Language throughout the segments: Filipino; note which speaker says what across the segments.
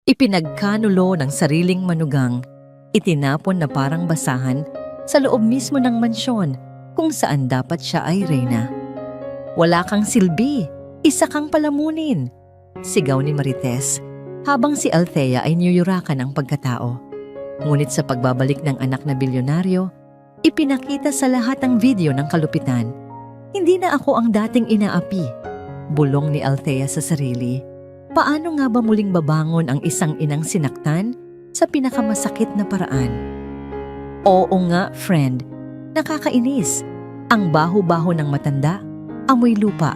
Speaker 1: Ipinagkanulo ng sariling manugang, itinapon na parang basahan sa loob mismo ng mansyon kung saan dapat siya ay reyna. "Wala kang silbi, isa kang palamunin," sigaw ni Marites habang si Althea ay niyuyurakan ang pagkatao. Ngunit sa pagbabalik ng anak na bilyonaryo, ipinakita sa lahat ang video ng kalupitan. "Hindi na ako ang dating inaapi," bulong ni Althea sa sarili. Paano nga ba muling babangon ang isang inang sinaktan sa pinakamasakit na paraan? Oo nga, friend. Nakakainis. Ang baho-baho ng matanda, amoy lupa.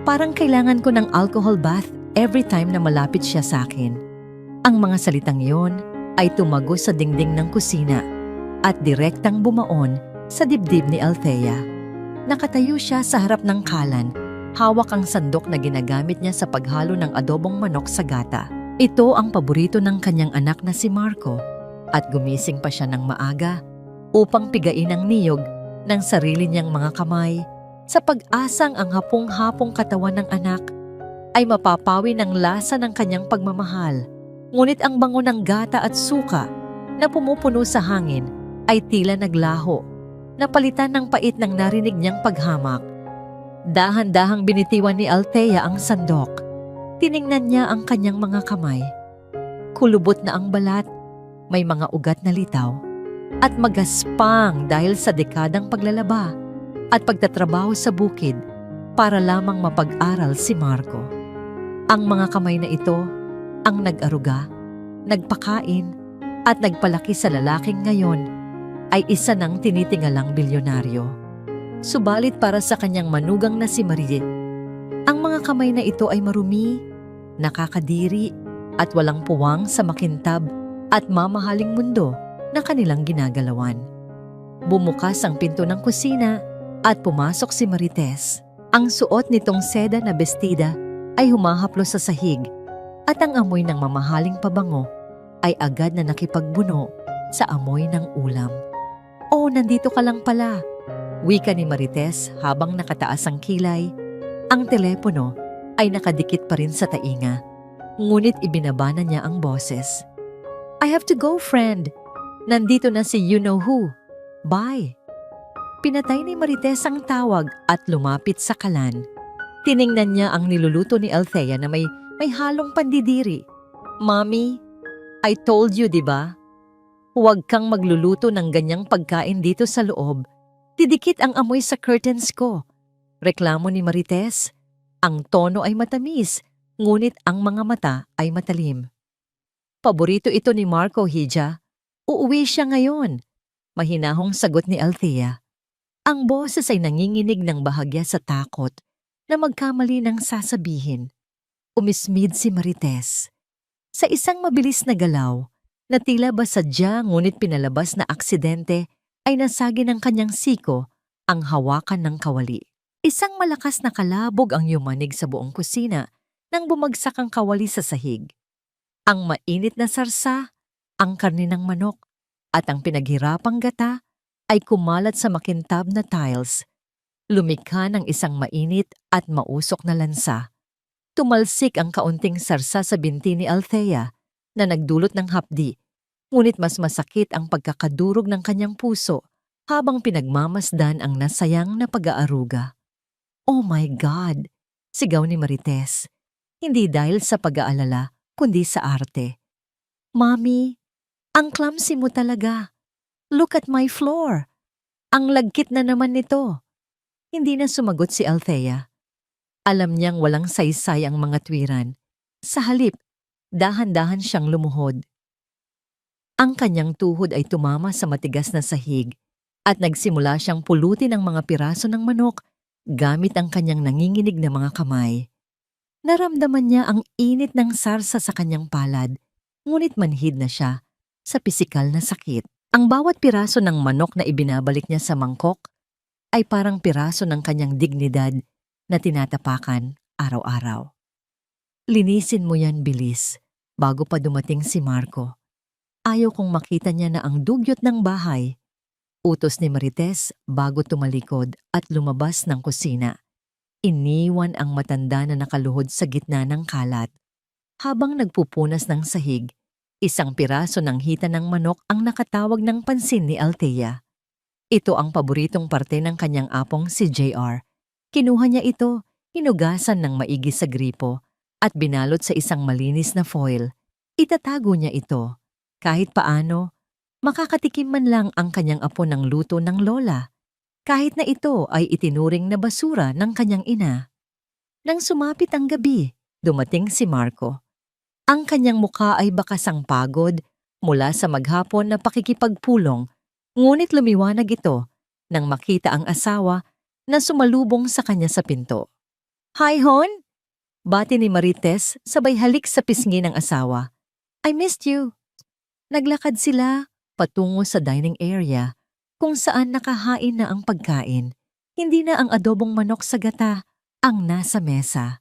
Speaker 1: Parang kailangan ko ng alcohol bath every time na malapit siya sa akin. Ang mga salitang yon ay tumago sa dingding ng kusina at direktang bumaon sa dibdib ni Althea. Nakatayo siya sa harap ng kalan. Hawak ang sandok na ginagamit niya sa paghalo ng adobong manok sa gata. Ito ang paborito ng kanyang anak na si Marco at gumising pa siya ng maaga upang pigain ang niyog ng sarili niyang mga kamay sa pag-asang ang hapong-hapong katawan ng anak ay mapapawi ng lasa ng kanyang pagmamahal. Ngunit ang bango ng gata at suka na pumupuno sa hangin ay tila naglaho, napalitan ng pait ng narinig niyang paghamak. Dahan-dahang binitiwan ni Althea ang sandok. Tiningnan niya ang kanyang mga kamay. Kulubot na ang balat, may mga ugat na litaw, at magaspang dahil sa dekadang paglalaba at pagtatrabaho sa bukid para lamang mapag-aral si Marco. Ang mga kamay na ito ang nag-aruga, nagpakain, at nagpalaki sa lalaking ngayon ay isa ng tinitingalang bilyonaryo. Subalit para sa kanyang manugang na si Marie, ang mga kamay na ito ay marumi, nakakadiri at walang puwang sa makintab at mamahaling mundo na kanilang ginagalawan. Bumukas ang pinto ng kusina at pumasok si Marites. Ang suot nitong seda na bestida ay humahaplos sa sahig at ang amoy ng mamahaling pabango ay agad na nakipagbuno sa amoy ng ulam. "Oh, nandito ka lang pala," wika ni Marites habang nakataas ang kilay. Ang telepono ay nakadikit pa rin sa tainga, ngunit ibinabana niya ang boses. "I have to go, friend. Nandito na si you-know-who. Bye." Pinatay ni Marites ang tawag at lumapit sa kalan. Tiningnan niya ang niluluto ni Althea na may halong pandidiri. "Mommy, I told you, diba? Huwag kang magluluto ng ganyang pagkain dito sa loob. Didikit ang amoy sa curtains ko," reklamo ni Marites. Ang tono ay matamis, ngunit ang mga mata ay matalim. "Paborito ito ni Marco, Hija. Uuwi siya ngayon," mahinahong sagot ni Althea. Ang boses ay nanginginig ng bahagya sa takot na magkamali ng sasabihin. Umismid si Marites. Sa isang mabilis na galaw, na tila ba sadya ngunit pinalabas na aksidente, ay nasagi ng kanyang siko ang hawakan ng kawali. Isang malakas na kalabog ang yumanig sa buong kusina nang bumagsak ang kawali sa sahig. Ang mainit na sarsa, ang karne ng manok, at ang pinaghirapang gata ay kumalat sa makintab na tiles. Lumikha ng isang mainit at mausok na lansa. Tumalsik ang kaunting sarsa sa binti ni Althea na nagdulot ng hapdi, ngunit mas masakit ang pagkakadurog ng kanyang puso habang pinagmamasdan ang nasayang na pag-aaruga. "Oh my God!" sigaw ni Marites. Hindi dahil sa pag-aalala, kundi sa arte. "Mommy, ang clumsy mo talaga. Look at my floor. Ang lagkit na naman nito." Hindi na sumagot si Althea. Alam niyang walang saysay ang mga tuwiran. Sa halip, dahan-dahan siyang lumuhod. Ang kanyang tuhod ay tumama sa matigas na sahig at nagsimula siyang pulutin ang mga piraso ng manok gamit ang kanyang nanginginig na mga kamay. Naramdaman niya ang init ng sarsa sa kanyang palad, ngunit manhid na siya sa pisikal na sakit. Ang bawat piraso ng manok na ibinabalik niya sa mangkok ay parang piraso ng kanyang dignidad na tinatapakan araw-araw. "Linisin mo yan, bilis, bago pa dumating si Marco. Ayaw kong makita niya na ang dugyot ng bahay," utos ni Marites bago tumalikod at lumabas ng kusina. Iniwan ang matanda na nakaluhod sa gitna ng kalat. Habang nagpupunas ng sahig, isang piraso ng hita ng manok ang nakatawag ng pansin ni Althea. Ito ang paboritong parte ng kanyang apong si JR. Kinuha niya ito, hinugasan ng maigi sa gripo, at binalot sa isang malinis na foil. Itatago niya ito. Kahit paano, makakatikim man lang ang kanyang apo ng luto ng lola. Kahit na ito ay itinuring na basura ng kanyang ina. Nang sumapit ang gabi, dumating si Marco. Ang kanyang mukha ay bakasang pagod mula sa maghapon na pakikipagpulong, ngunit lumiwanag ito nang makita ang asawa na sumalubong sa kanya sa pinto. "Hi, Hon!" Bati ni Marites sabay halik sa pisngi ng asawa. "I missed you." Naglakad sila patungo sa dining area kung saan nakahain na ang pagkain. Hindi na ang adobong manok sa gata ang nasa mesa.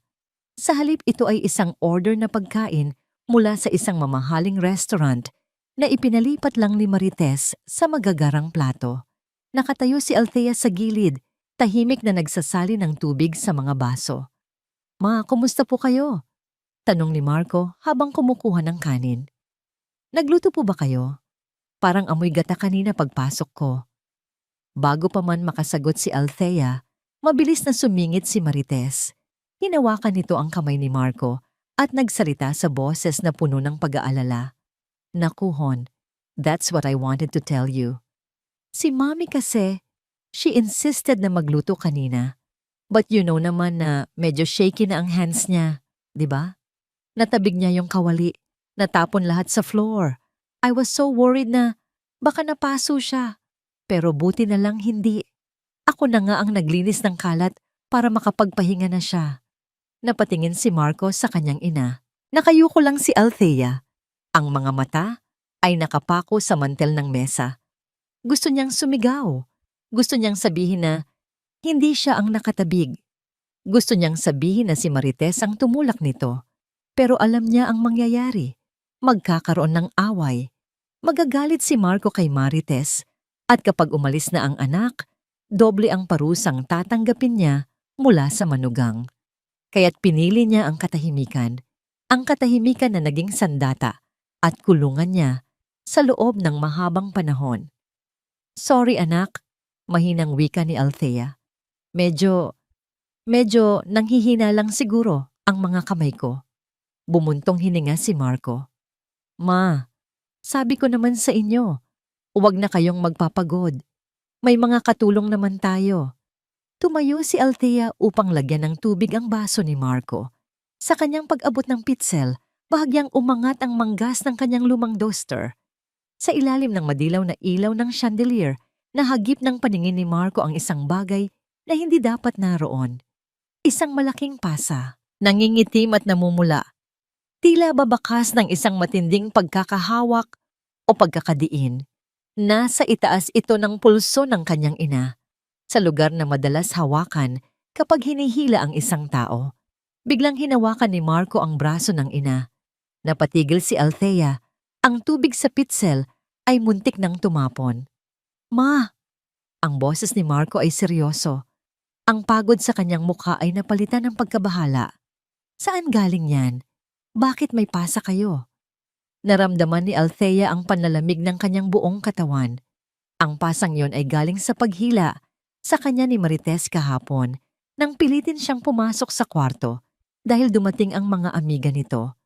Speaker 1: Sa halip ito ay isang order na pagkain mula sa isang mamahaling restaurant na ipinalipat lang ni Marites sa magagarang plato. Nakatayo si Althea sa gilid, tahimik na nagsasali ng tubig sa mga baso. "Ma, kumusta po kayo?" tanong ni Marco habang kumukuha ng kanin. "Nagluto po ba kayo? Parang amoy gata kanina pagpasok ko." Bago pa man makasagot si Althea, mabilis na sumingit si Marites. Hinawakan nito ang kamay ni Marco at nagsalita sa boses na puno ng pag-aalala. "Naku, Hon, that's what I wanted to tell you. Si Mommy kasi, she insisted na magluto kanina. But you know naman na medyo shaky na ang hands niya, di ba? Natabig niya yung kawali, natapon lahat sa floor. I was so worried na baka napaso siya. Pero buti na lang hindi. Ako na nga ang naglinis ng kalat para makapagpahinga na siya." Napatingin si Marco sa kanyang ina. Nakayuko lang si Althea. Ang mga mata ay nakapako sa mantel ng mesa. Gusto niyang sumigaw. Gusto niyang sabihin na hindi siya ang nakatabig. Gusto niyang sabihin na si Marites ang tumulak nito. Pero alam niya ang mangyayari. Magkakaroon ng away. Magagalit si Marco kay Marites. At kapag umalis na ang anak, doble ang parusang tatanggapin niya mula sa manugang. Kaya't pinili niya ang katahimikan na naging sandata at kulungan niya sa loob ng mahabang panahon. "Sorry anak," mahinang wika ni Althea. Medyo nanghihina lang siguro ang mga kamay ko." Bumuntong hininga si Marco. "Ma, sabi ko naman sa inyo, huwag na kayong magpapagod. May mga katulong naman tayo." Tumayo si Althea upang lagyan ng tubig ang baso ni Marco. Sa kanyang pag-abot ng pitsel, bahagyang umangat ang manggas ng kanyang lumang duster. Sa ilalim ng madilaw na ilaw ng chandelier, nahagip ng paningin ni Marco ang isang bagay na hindi dapat naroon. Isang malaking pasa, nangingitim at namumula. Tila babakas ng isang matinding pagkakahawak o pagkakadiin. Nasa itaas ito ng pulso ng kanyang ina, sa lugar na madalas hawakan kapag hinihila ang isang tao. Biglang hinawakan ni Marco ang braso ng ina. Napatigil si Althea. Ang tubig sa pitsel ay muntik nang tumapon. "Ma!" Ang boses ni Marco ay seryoso. Ang pagod sa kanyang mukha ay napalitan ng pagkabahala. "Saan galing yan? Bakit may pasa kayo?" Naramdaman ni Althea ang panlalamig ng kanyang buong katawan. Ang pasang yon ay galing sa paghila sa kanya ni Marites kahapon nang pilitin siyang pumasok sa kwarto dahil dumating ang mga amiga nito.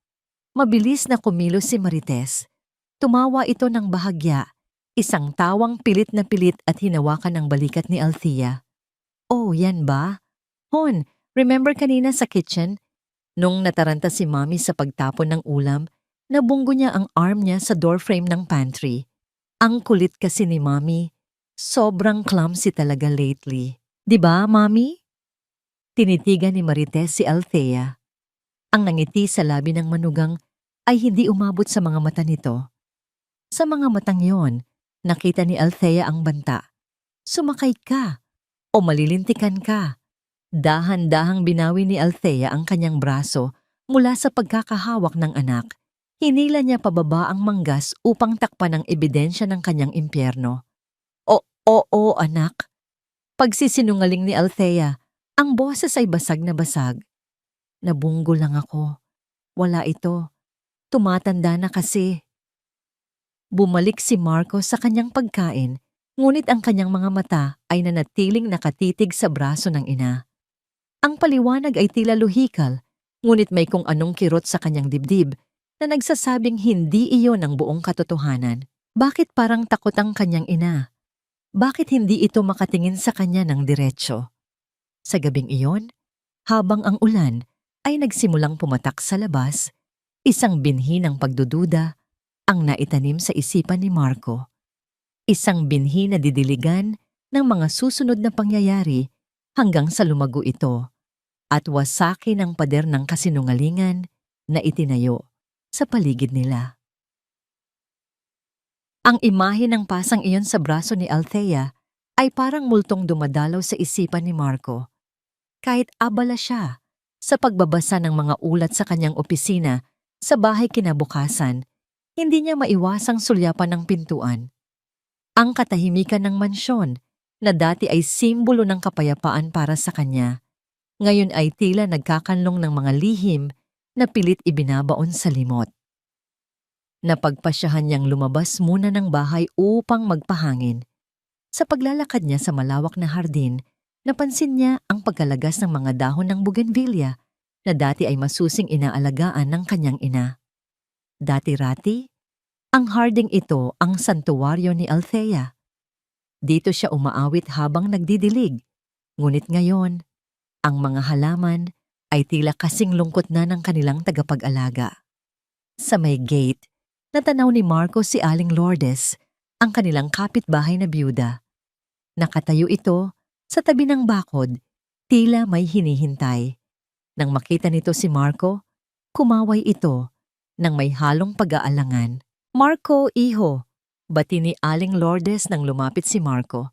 Speaker 1: Mabilis na kumilos si Marites. Tumawa ito ng bahagya, isang tawang pilit na pilit at hinawakan ang balikat ni Althea. "Oh, yan ba? Hon, remember kanina sa kitchen? Nung nataranta si Mommy sa pagtapon ng ulam, nabunggo niya ang arm niya sa doorframe ng pantry. Ang kulit kasi ni Mommy. Sobrang clumsy talaga lately. Di ba, Mommy?" Tinitigan ni Marites si Althea. Ang nangiti sa labi ng manugang ay hindi umabot sa mga mata nito. Sa mga matang yon, nakita ni Althea ang banta. "Sumakay ka o malilintikan ka." Dahan-dahang binawi ni Althea ang kanyang braso mula sa pagkakahawak ng anak. Hinila niya pababa ang manggas upang takpan ang ebidensya ng kanyang impyerno. Oo, anak." Pagsisinungaling ni Althea, ang boses ay basag na basag. "Nabunggo lang ako. Wala ito. Tumatanda na kasi. Bumalik si Marco sa kanyang pagkain, ngunit ang kanyang mga mata ay nanatiling nakatitig sa braso ng ina. Ang paliwanag ay tila lohikal, ngunit may kung anong kirot sa kanyang dibdib na nagsasabing hindi iyon ang buong katotohanan. Bakit parang takot ang kanyang ina? Bakit hindi ito makatingin sa kanya ng diretsyo? Sa gabing iyon, habang ang ulan ay nagsimulang pumatak sa labas, isang binhi ng pagdududa ang naitanim sa isipan ni Marco. Isang binhi na didiligan ng mga susunod na pangyayari hanggang sa lumago ito at wasakin ang pader ng kasinungalingan na itinayo sa paligid nila. Ang imahe ng pasang iyon sa braso ni Althea ay parang multong dumadalaw sa isipan ni Marco. Kahit abala siya sa pagbabasa ng mga ulat sa kanyang opisina sa bahay kinabukasan, hindi niya maiwasang sulyapan ng pintuan. Ang katahimikan ng mansyon na dati ay simbolo ng kapayapaan para sa kanya, ngayon ay tila nagkakanlong ng mga lihim na pilit ibinabaon sa limot. Napagpasyahan niyang lumabas muna ng bahay upang magpahangin. Sa paglalakad niya sa malawak na hardin, napansin niya ang pagkalagas ng mga dahon ng bougainvillea na dati ay masusing inaalagaan ng kanyang ina. Dati-rati, ang harding ito ang santuwaryo ni Althea. Dito siya umaawit habang nagdidilig, ngunit ngayon, ang mga halaman ay tila kasing lungkot na ng kanilang tagapag-alaga. Sa may gate, natanaw ni Marco si Aling Lourdes, ang kanilang kapitbahay na byuda. Nakatayo ito sa tabi ng bakod, tila may hinihintay. Nang makita nito si Marco, kumaway ito nang may halong pag-aalangan. "Marco, iho," bati ni Aling Lourdes nang lumapit si Marco.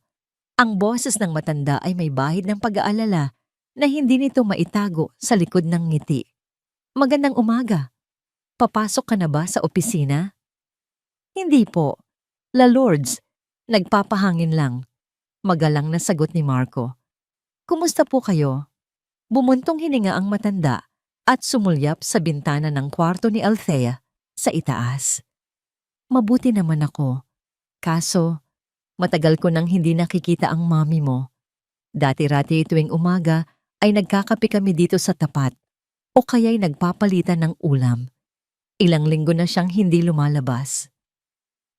Speaker 1: Ang boses ng matanda ay may bahid ng pag-aalala na hindi nito maitago sa likod ng ngiti. "Magandang umaga. Papasok ka na ba sa opisina?" "Hindi po. La Lourdes, nagpapahangin lang," magalang na sagot ni Marco. "Kumusta po kayo?" Bumuntong hininga ang matanda at sumulyap sa bintana ng kwarto ni Althea sa itaas. "Mabuti naman ako. Kaso, matagal ko nang hindi nakikita ang mami mo. Dati-rati tuwing umaga ay nagkakape kami dito sa tapat o kaya'y nagpapalitan ng ulam. Ilang linggo na siyang hindi lumalabas."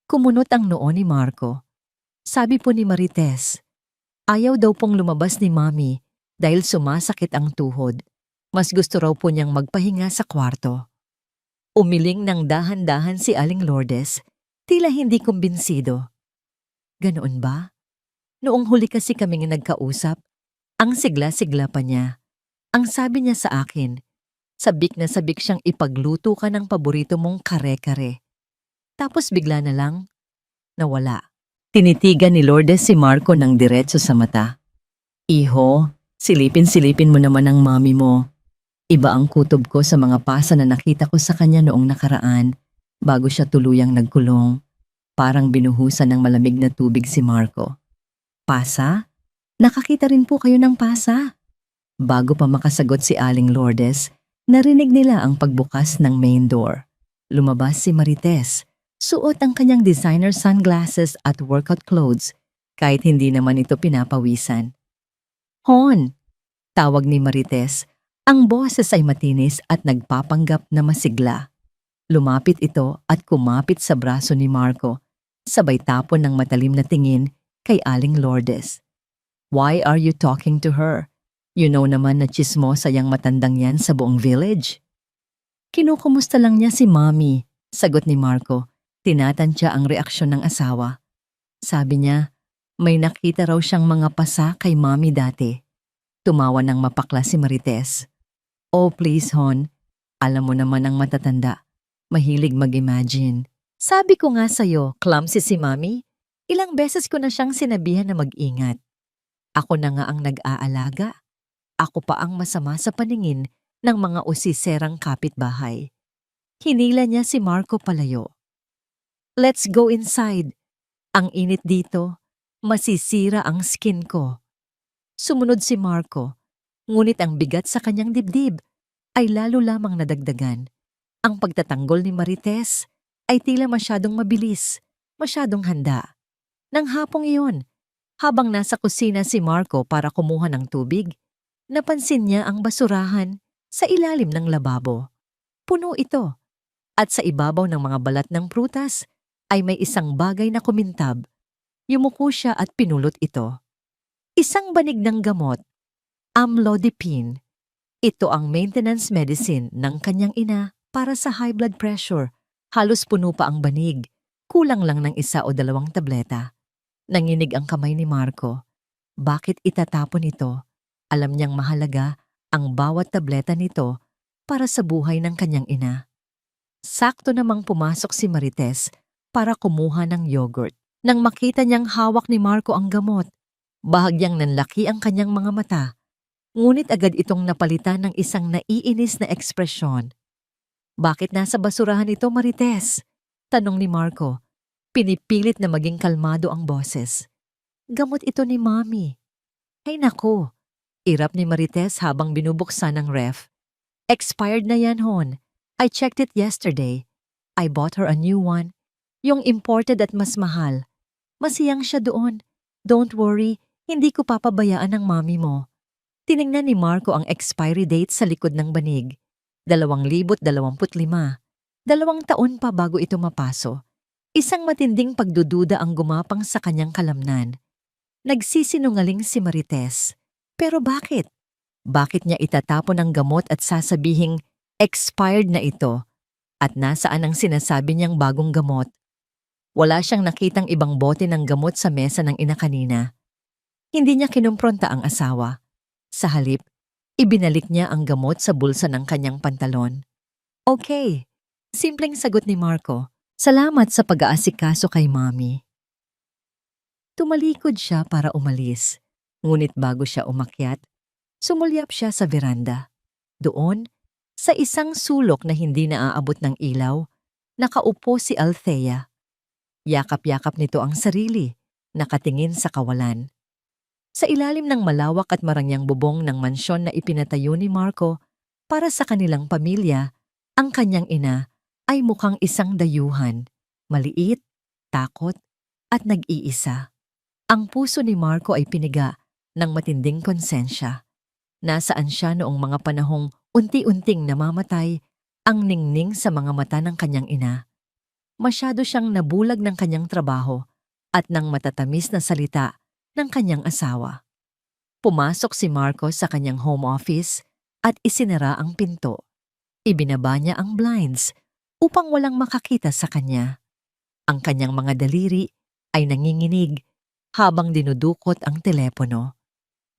Speaker 1: Kumunot ang noo ni Marco. Sabi po ni Marites, ayaw daw pong lumabas ni mami dahil sumasakit ang tuhod. Mas gusto raw po niyang magpahinga sa kwarto. Umiling ng dahan-dahan si Aling Lourdes, tila hindi kumbinsido. "Ganoon ba? Noong huli kasi kaming nagkausap, ang sigla-sigla pa niya. Ang sabi niya sa akin, sabik na sabik siyang ipagluto ka ng paborito mong kare-kare. Tapos bigla na lang, nawala." Tinitigan ni Lourdes si Marco ng diretso sa mata. "Iho, silipin-silipin mo naman ang mami mo. Iba ang kutob ko sa mga pasa na nakita ko sa kanya noong nakaraan bago siya tuluyang nagkulong." Parang binuhusan ng malamig na tubig si Marco. "Pasa? Nakakita rin po kayo ng pasa?" Bago pa makasagot si Aling Lourdes, narinig nila ang pagbukas ng main door. Lumabas si Marites. Suot ang kanyang designer sunglasses at workout clothes kahit hindi naman ito pinapawisan. "Hon!" tawag ni Marites. Ang boses ay matinis at nagpapanggap na masigla. Lumapit ito at kumapit sa braso ni Marco, sabay tapon ng matalim na tingin kay Aling Lourdes. "Why are you talking to her? You know naman na chismosa yang matandang yan sa buong village." "Kinukumusta lang niya si Mami," sagot ni Marco. Tinatansya ang reaksyon ng asawa. Sabi niya, may nakita raw siyang mga pasa kay Mami dati. Tumawa ng mapakla si Marites. "Oh please Hon, alam mo naman ang matatanda. Mahilig mag-imagine. Sabi ko nga sa'yo, clumsy si Mami. Ilang beses ko na siyang sinabihan na mag-ingat. Ako na nga ang nag-aalaga. Ako pa ang masama sa paningin ng mga usiserang kapitbahay." Hinila niya si Marco palayo. "Let's go inside. Ang init dito, masisira ang skin ko." Sumunod si Marco, ngunit ang bigat sa kanyang dibdib ay lalo lamang nadagdagan. Ang pagtatanggol ni Marites ay tila masyadong mabilis, masyadong handa. Nang hapong iyon, habang nasa kusina si Marco para kumuha ng tubig, napansin niya ang basurahan sa ilalim ng lababo. Puno ito, at sa ibabaw ng mga balat ng prutas ay may isang bagay na kumintab. Yumuko siya at pinulot ito. Isang banig ng gamot, amlodipine. Ito ang maintenance medicine ng kanyang ina para sa high blood pressure. Halos puno pa ang banig, kulang lang ng 1 o 2 tableta. Nanginig ang kamay ni Marco. Bakit itatapon ito? Alam niyang mahalaga ang bawat tableta nito para sa buhay ng kanyang ina. Sakto namang pumasok si Marites para kumuha ng yogurt. Nang makita niyang hawak ni Marco ang gamot, bahagyang nanlaki ang kanyang mga mata. Ngunit agad itong napalitan ng isang naiinis na ekspresyon. Bakit nasa basurahan ito, Marites? Tanong ni Marco. Pinipilit na maging kalmado ang boses. Gamot ito ni Mommy. Ay nako, irap ni Marites habang binubuksan ang ref. Expired na yan, hon. I checked it yesterday. I bought her a new one. Yung imported at mas mahal. Masiyang siya doon. Don't worry, hindi ko papabayaan ng mommy mo. Tiningnan ni Marco ang expiry date sa likod ng banig. 2025. 2 taon pa bago ito mapaso. Isang matinding pagdududa ang gumapang sa kanyang kalamnan. Nagsisinungaling si Marites. Pero bakit? Bakit niya itatapon ang gamot at sasabihing expired na ito? At nasaan ang sinasabi niyang bagong gamot? Wala siyang nakitang ibang bote ng gamot sa mesa ng ina kanina. Hindi niya kinumpronta ang asawa. Sa halip, ibinalik niya ang gamot sa bulsa ng kanyang pantalon. Okay, simpleng sagot ni Marco. Salamat sa pag-aasikaso kay Mommy. Tumalikod siya para umalis. Ngunit bago siya umakyat, sumulyap siya sa veranda. Doon, sa isang sulok na hindi naaabot ng ilaw, nakaupo si Althea. Yakap-yakap nito ang sarili, nakatingin sa kawalan. Sa ilalim ng malawak at marangyang bubong ng mansyon na ipinatayo ni Marco para sa kanilang pamilya, ang kanyang ina ay mukhang isang dayuhan, maliit, takot, at nag-iisa. Ang puso ni Marco ay piniga ng matinding konsensya. Nasaan siya noong mga panahong unti-unting namamatay ang ningning sa mga mata ng kanyang ina. Masyado siyang nabulag ng kanyang trabaho at ng matatamis na salita ng kanyang asawa. Pumasok si Marco sa kanyang home office at isinara ang pinto. Ibinaba niya ang blinds upang walang makakita sa kanya. Ang kanyang mga daliri ay nanginginig habang dinudukot ang telepono.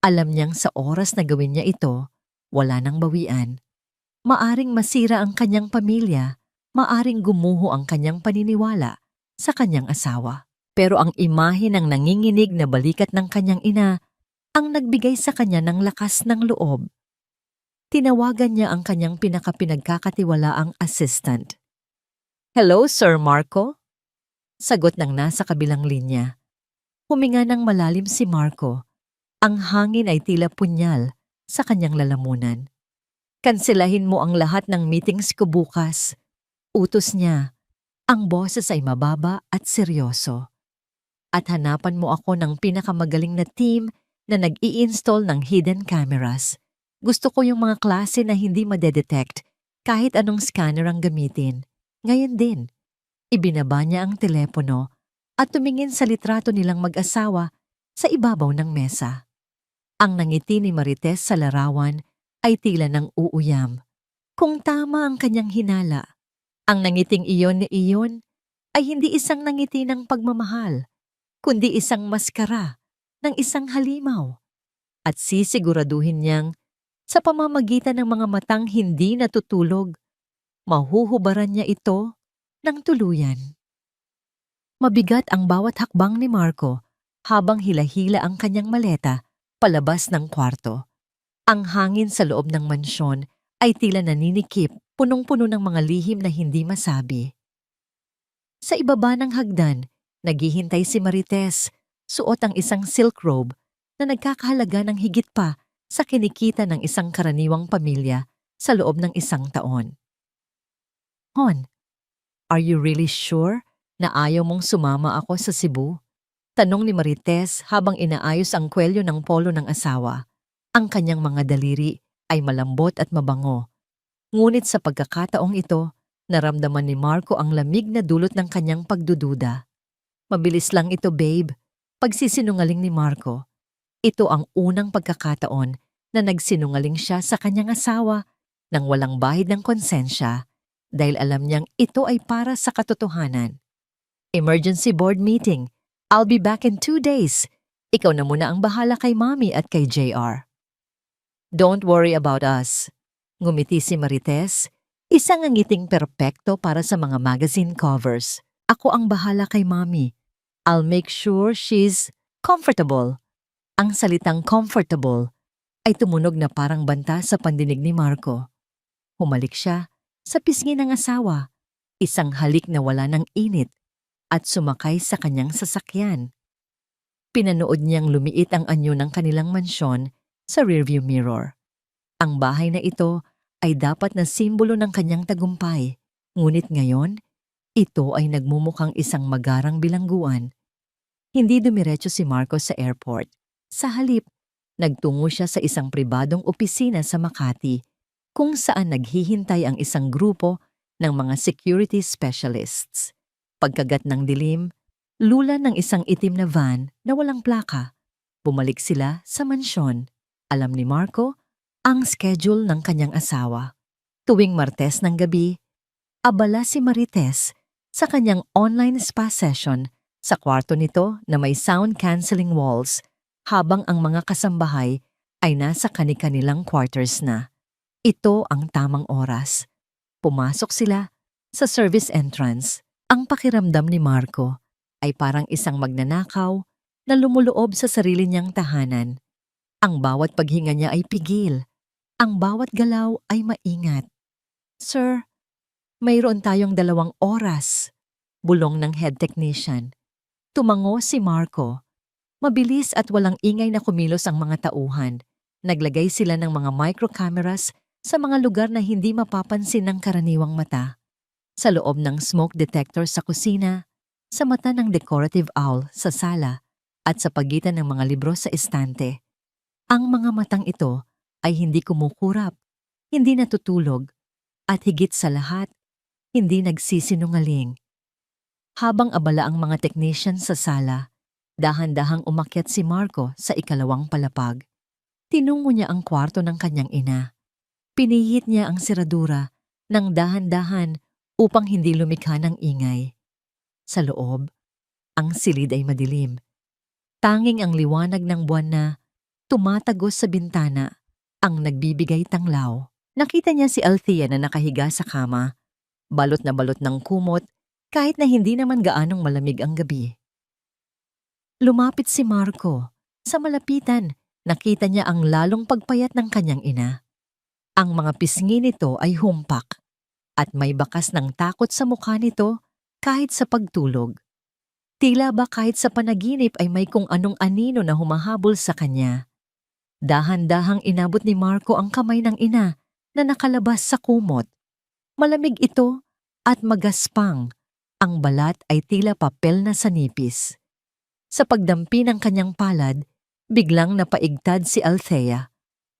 Speaker 1: Alam niyang sa oras na gawin niya ito, wala nang bawian. Maaring masira ang kanyang pamilya, maaring gumuho ang kanyang paniniwala sa kanyang asawa. Pero ang imahe ng nanginginig na balikat ng kanyang ina ang nagbigay sa kanya ng lakas ng loob. Tinawagan niya ang kanyang pinagkakatiwalaang assistant. Hello, Sir Marco? Sagot ng nasa kabilang linya. Huminga ng malalim si Marco. Ang hangin ay tila punyal sa kanyang lalamunan. Kanselahin mo ang lahat ng meetings ko bukas. Utos niya. Ang boses ay mababa at seryoso. At hanapan mo ako ng pinakamagaling na team na nag-i-install ng hidden cameras. Gusto ko yung mga klase na hindi madedetect kahit anong scanner ang gamitin. Ngayon din, ibinaba niya ang telepono at tumingin sa litrato nilang mag-asawa sa ibabaw ng mesa. Ang nangiti ni Marites sa larawan ay tila ng uuyam. Kung tama ang kanyang hinala, ang nangiting iyon ni iyon ay hindi isang nangiti ng pagmamahal, kundi isang maskara ng isang halimaw. At sisiguraduhin niyang sa pamamagitan ng mga matang hindi natutulog, mahuhubaran niya ito ng tuluyan. Mabigat ang bawat hakbang ni Marco habang hila-hila ang kanyang maleta palabas ng kwarto. Ang hangin sa loob ng mansyon ay tila naninikip, punong-puno ng mga lihim na hindi masabi. Sa ibaba ng hagdan, naghihintay si Marites, suot ang isang silk robe na nagkakahalaga ng higit pa sa kinikita ng isang karaniwang pamilya sa loob ng 1 taon. Hon, are you really sure na ayaw mong sumama ako sa Cebu? Tanong ni Marites habang inaayos ang kwelyo ng polo ng asawa. Ang kanyang mga daliri ay malambot at mabango. Ngunit sa pagkakataong ito, naramdaman ni Marco ang lamig na dulot ng kanyang pagdududa. Mabilis lang ito, babe. Pagsisinungaling ni Marco. Ito ang unang pagkakataon na nagsinungaling siya sa kanyang asawa nang walang bahid ng konsensya dahil alam niyang ito ay para sa katotohanan. Emergency board meeting. I'll be back in 2 days. Ikaw na muna ang bahala kay Mommy at kay JR. Don't worry about us. Ngumiti si Marites, isang ngiting perpekto para sa mga magazine covers. Ako ang bahala kay Mommy. I'll make sure she's comfortable. Ang salitang comfortable ay tumunog na parang banta sa pandinig ni Marco. Humalik siya sa pisngi ng asawa, isang halik na wala ng init, at sumakay sa kanyang sasakyan. Pinanood niyang lumiit ang anyo ng kanilang mansyon sa rearview mirror. Ang bahay na ito ay dapat na simbolo ng kanyang tagumpay, ngunit ngayon, ito ay nagmumukhang isang magarang bilangguan. Hindi dumiretso si Marco sa airport. Sa halip, nagtungo siya sa isang pribadong opisina sa Makati, kung saan naghihintay ang isang grupo ng mga security specialists. Pagkagat ng dilim, lula ng isang itim na van na walang plaka. Bumalik sila sa mansyon. Alam ni Marco ang schedule ng kanyang asawa. Tuwing Martes ng gabi, abala si Marites sa kanyang online spa session sa kwarto nito na may sound-canceling walls habang ang mga kasambahay ay nasa kani-kanilang quarters na. Ito ang tamang oras. Pumasok sila sa service entrance. Ang pakiramdam ni Marco ay parang isang magnanakaw na lumuloob sa sarili niyang tahanan. Ang bawat paghinga niya ay pigil. Ang bawat galaw ay maingat. Sir, mayroon tayong 2 oras. Bulong ng head technician. Tumango si Marco. Mabilis at walang ingay na kumilos ang mga tauhan. Naglagay sila ng mga microcameras sa mga lugar na hindi mapapansin ng karaniwang mata. Sa loob ng smoke detector sa kusina, sa mata ng decorative owl sa sala, at sa pagitan ng mga libro sa estante. Ang mga matang ito ay hindi kumukurap, hindi natutulog, at higit sa lahat, hindi nagsisinungaling. Habang abala ang mga technician sa sala, dahan-dahang umakyat si Marco sa ikalawang palapag. Tinungo niya ang kwarto ng kanyang ina. Pinihit niya ang seradura ng dahan-dahan upang hindi lumikha ng ingay. Sa loob, ang silid ay madilim. Tanging ang liwanag ng buwan na tumatagos sa bintana ang nagbibigay tanglaw. Nakita niya si Althea na nakahiga sa kama, balot na balot ng kumot kahit na hindi naman gaanong malamig ang gabi. Lumapit si Marco. Sa malapitan, nakita niya ang lalong pagpayat ng kanyang ina. Ang mga pisngi nito ay humpak at may bakas ng takot sa mukha nito kahit sa pagtulog. Tila ba kahit sa panaginip ay may kung anong anino na humahabol sa kanya. Dahan-dahang inabot ni Marco ang kamay ng ina na nakalabas sa kumot. Malamig ito at magaspang. Ang balat ay tila papel na sa nipis. Sa pagdampi ng kanyang palad, biglang napaigtad si Althea.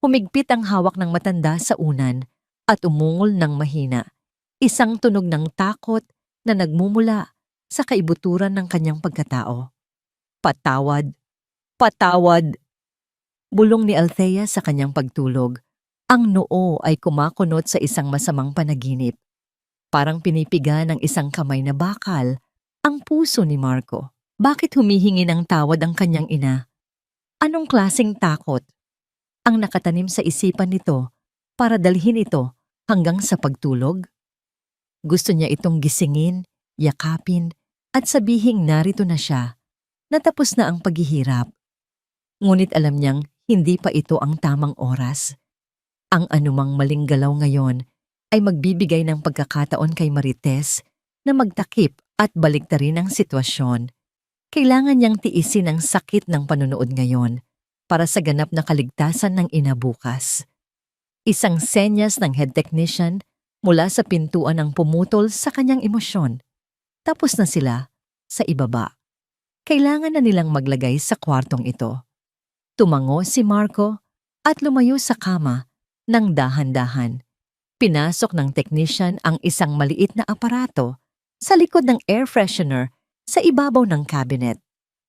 Speaker 1: Humigpit ang hawak ng matanda sa unan at umungol ng mahina. Isang tunog ng takot na nagmumula sa kaibuturan ng kanyang pagkatao. Patawad! Patawad! Bulong ni Althea sa kanyang pagtulog. Ang noo ay kumakunot sa isang masamang panaginip. Parang pinipiga ng isang kamay na bakal ang puso ni Marco. Bakit humihingi ng tawad ang kanyang ina? Anong klaseng takot ang nakatanim sa isipan nito para dalhin ito hanggang sa pagtulog? Gusto niya itong gisingin, yakapin, at sabihing narito na siya, natapos na ang paghihirap. Ngunit alam niyang hindi pa ito ang tamang oras. Ang anumang maling galaw ngayon ay magbibigay ng pagkakataon kay Marites na magtakip at baliktarin ang sitwasyon. Kailangan niyang tiisin ang sakit ng panunood ngayon para sa ganap na kaligtasan ng ina bukas. Isang senyas ng head technician Mula sa pintuan ang pumutol sa kanyang emosyon. Tapos na sila sa ibaba. Kailangan na nilang maglagay sa kwartong ito. Tumango si Marco at lumayo sa kama ng dahan-dahan. Pinasok ng technician ang isang maliit na aparato sa likod ng air freshener sa ibabaw ng cabinet.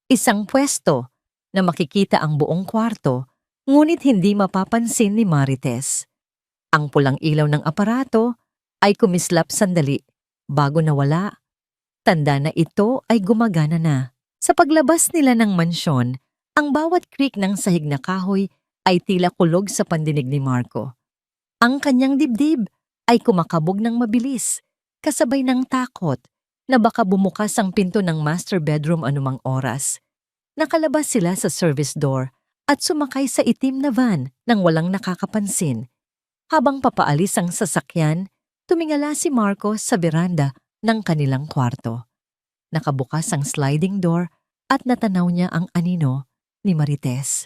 Speaker 1: Isang pwesto na makikita ang buong kwarto ngunit hindi mapapansin ni Marites. Ang pulang ilaw ng aparato ay kumislap sandali bago nawala. Tanda na ito ay gumagana na. Sa paglabas nila ng mansyon, ang bawat creak ng sahig na kahoy ay tila kulog sa pandinig ni Marco. Ang kanyang dibdib ay kumakabog ng mabilis, kasabay ng takot na baka bumukas ang pinto ng master bedroom anumang oras. Nakalabas sila sa service door at sumakay sa itim na van nang walang nakakapansin. Habang papaalis ang sasakyan, tumingala si Marco sa beranda ng kanilang kwarto. Nakabukas ang sliding door at natanaw niya ang anino ni Marites.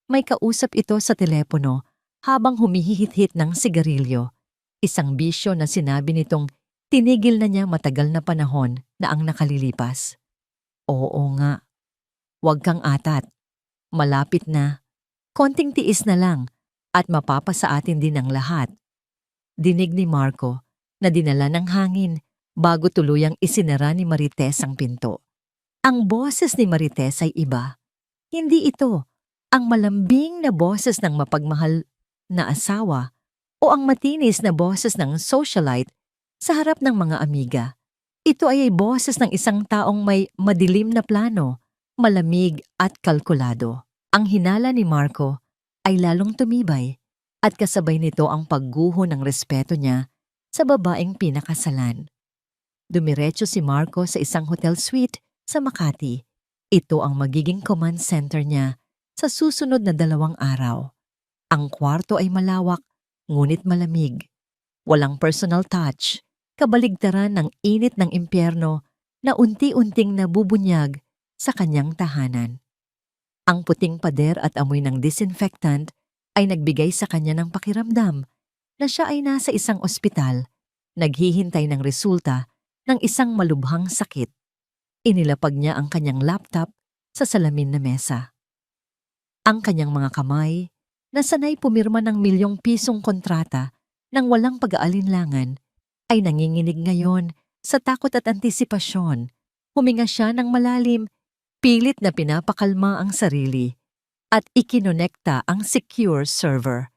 Speaker 1: May kausap ito sa telepono habang humihihit-hit ng sigarilyo. Isang bisyo na sinabi nitong tinigil na niya matagal na panahon na ang nakalilipas. Oo nga. Huwag kang atat. Malapit na. Konting tiis na lang at mapapasa atin din ang lahat. Dinig ni Marco na dinala ng hangin bago tuluyang isinara ni Marites ang pinto. Ang boses ni Marites ay iba. Hindi ito ang malambing na boses ng mapagmahal na asawa o ang matinis na boses ng socialite sa harap ng mga amiga. Ito ay boses ng isang taong may madilim na plano, malamig at kalkulado. Ang hinala ni Marco ay lalong tumibay at kasabay nito ang pagguho ng respeto niya sa babaeng pinakasalan. Dumiretso si Marco sa isang hotel suite sa Makati. Ito ang magiging command center niya sa susunod na 2 araw. Ang kwarto ay malawak, ngunit malamig. Walang personal touch, kabaligtaran ng init ng impyerno na unti-unting nabubunyag sa kanyang tahanan. Ang puting pader at amoy ng disinfectant ay nagbigay sa kanya ng pakiramdam na siya ay nasa isang ospital, naghihintay ng resulta ng isang malubhang sakit. Inilapag niya ang kanyang laptop sa salamin na mesa. Ang kanyang mga kamay, na sanay pumirma ng milyong-pisong kontrata nang walang pag-aalinlangan, ay nanginginig ngayon sa takot at antisipasyon. Huminga siya ng malalim, pilit na pinapakalma ang sarili, at ikinonekta ang secure server.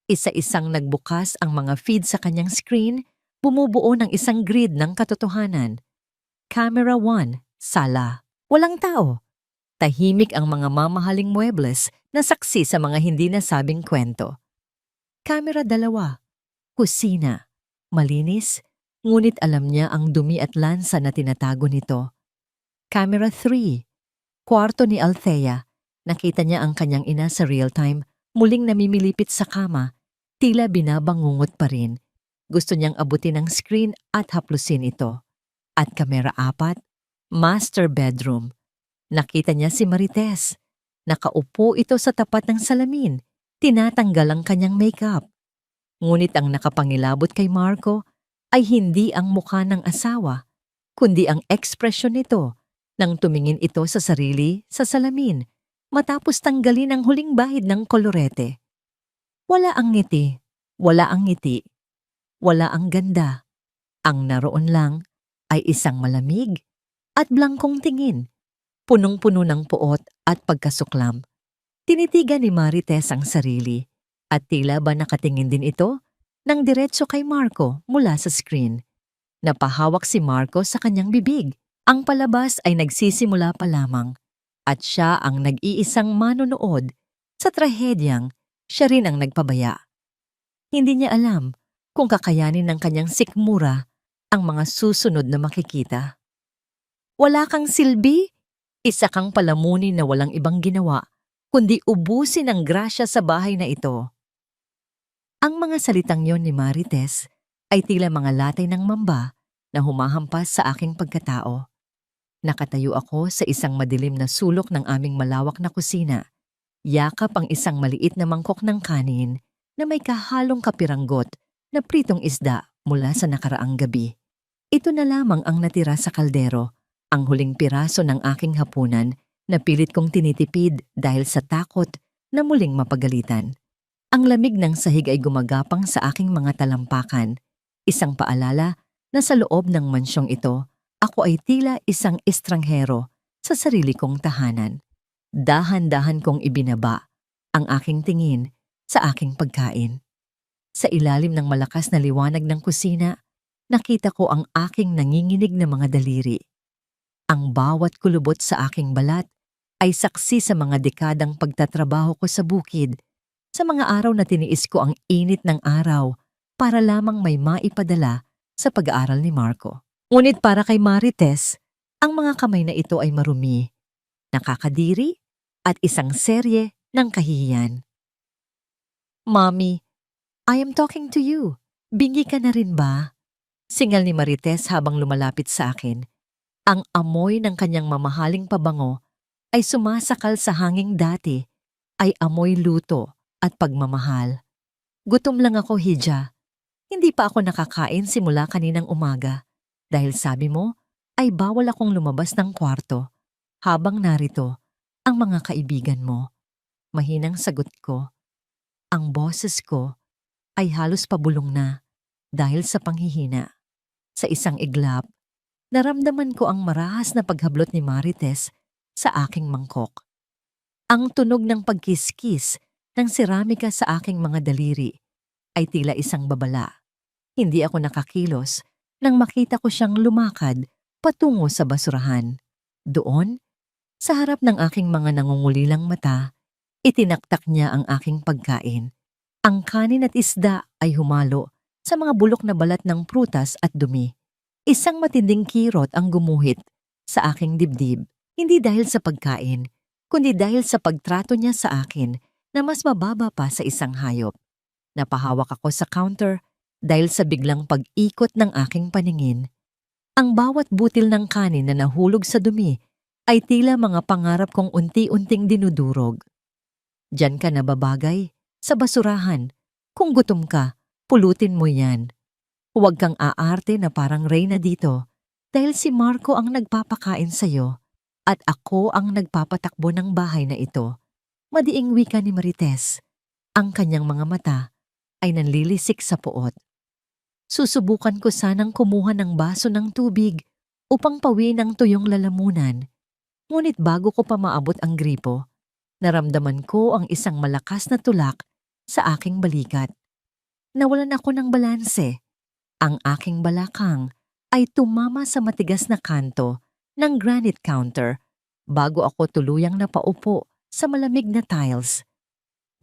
Speaker 1: Isa-isang nagbukas ang mga feed sa kanyang screen, bumubuo ng isang grid ng katotohanan. Camera 1, sala. Walang tao. Tahimik ang mga mamahaling muebles na saksi sa mga hindi nasabing kwento. Camera 2, kusina. Malinis, ngunit alam niya ang dumi at lansa na tinatago nito. Camera 3, kwarto ni Althea. Nakita niya ang kanyang ina sa real-time, muling namimilipit sa kama, tila binabangungot pa rin. Gusto niyang abutin ang screen at haplusin ito. At kamera 4, master bedroom. Nakita niya si Marites. Nakaupo ito sa tapat ng salamin, tinatanggal ang kanyang makeup. Ngunit ang nakapangilabot kay Marco ay hindi ang mukha ng asawa, kundi ang ekspresyon nito nang tumingin ito sa sarili sa salamin matapos tanggalin ang huling bahid ng kolorete. Wala ang ngiti, wala ang ngiti, wala ang ganda. Ang naroon lang ay isang malamig at blangkong tingin, punong-puno ng puot at pagkasuklam. Tinitigan ni Marites ang sarili at tila ba nakatingin din ito ng diretso kay Marco mula sa screen. Napahawak si Marco sa kanyang bibig. Ang palabas ay nagsisimula pa lamang at siya ang nag-iisang manonood sa trahedyang siya rin ang nagpabaya. Hindi niya alam kung kakayanin ng kanyang sikmura ang mga susunod na makikita. Wala kang silbi, isa kang palamunin na walang ibang ginawa, kundi ubusin ang grasya sa bahay na ito. Ang mga salitang yon ni Marites ay tila mga latay ng mamba na humahampas sa aking pagkatao. Nakatayo ako sa isang madilim na sulok ng aming malawak na kusina. Yakap ang isang maliit na mangkok ng kanin na may kahalong kapiranggot na pritong isda mula sa nakaraang gabi. Ito na lamang ang natira sa kaldero, ang huling piraso ng aking hapunan na pilit kong tinitipid dahil sa takot na muling mapagalitan. Ang lamig ng sahig ay gumagapang sa aking mga talampakan, isang paalala na sa loob ng mansyong ito, ako ay tila isang estranghero sa sarili kong tahanan. Dahan-dahan kong ibinaba ang aking tingin sa aking pagkain. Sa ilalim ng malakas na liwanag ng kusina, nakita ko ang aking nanginginig na mga daliri. Ang bawat kulubot sa aking balat ay saksi sa mga dekadang pagtatrabaho ko sa bukid, sa mga araw na tiniis ko ang init ng araw para lamang may maipadala sa pag-aaral ni Marco. Ngunit para kay Marites, ang mga kamay na ito ay marumi, nakakadiri at isang serye ng kahihiyan. "Mommy, I am talking to you. Bingi ka na rin ba?" Singal ni Marites habang lumalapit sa akin. Ang amoy ng kanyang mamahaling pabango ay sumasakal sa hanging dati, ay amoy luto at pagmamahal. "Gutom lang ako, Hija. Hindi pa ako nakakain simula kaninang umaga dahil sabi mo ay bawal akong lumabas ng kwarto habang narito ang mga kaibigan mo." Mahinang sagot ko. Ang boses ko ay halos pabulong na dahil sa panghihina. Sa isang iglap, naramdaman ko ang marahas na paghablot ni Marites sa aking mangkok. Ang tunog ng pagkiskis ng seramika sa aking mga daliri ay tila isang babala. Hindi ako nakakilos nang makita ko siyang lumakad patungo sa basurahan. Doon, sa harap ng aking mga nangungulilang mata, itinaktak niya ang aking pagkain. Ang kanin at isda ay humalo sa mga bulok na balat ng prutas at dumi. Isang matinding kirot ang gumuhit sa aking dibdib, hindi dahil sa pagkain, kundi dahil sa pagtrato niya sa akin na mas mababa pa sa isang hayop. Napahawak ako sa counter dahil sa biglang pag-ikot ng aking paningin. Ang bawat butil ng kanin na nahulog sa dumi ay tila mga pangarap kong unti-unting dinudurog. "Diyan ka nababagay, sa basurahan. Kung gutom ka, pulutin mo yan. Huwag kang aarte na parang reyna dito dahil si Marco ang nagpapakain sa'yo at ako ang nagpapatakbo ng bahay na ito." Madiing wika ni Marites. Ang kanyang mga mata ay nanlilisik sa puot. Susubukan ko sanang kumuha ng baso ng tubig upang pawiin ang tuyong lalamunan. Ngunit bago ko pa maabot ang gripo, naramdaman ko ang isang malakas na tulak sa aking balikat. Nawalan ako ng balanse. Ang aking balakang ay tumama sa matigas na kanto ng granite counter bago ako tuluyang napaupo sa malamig na tiles.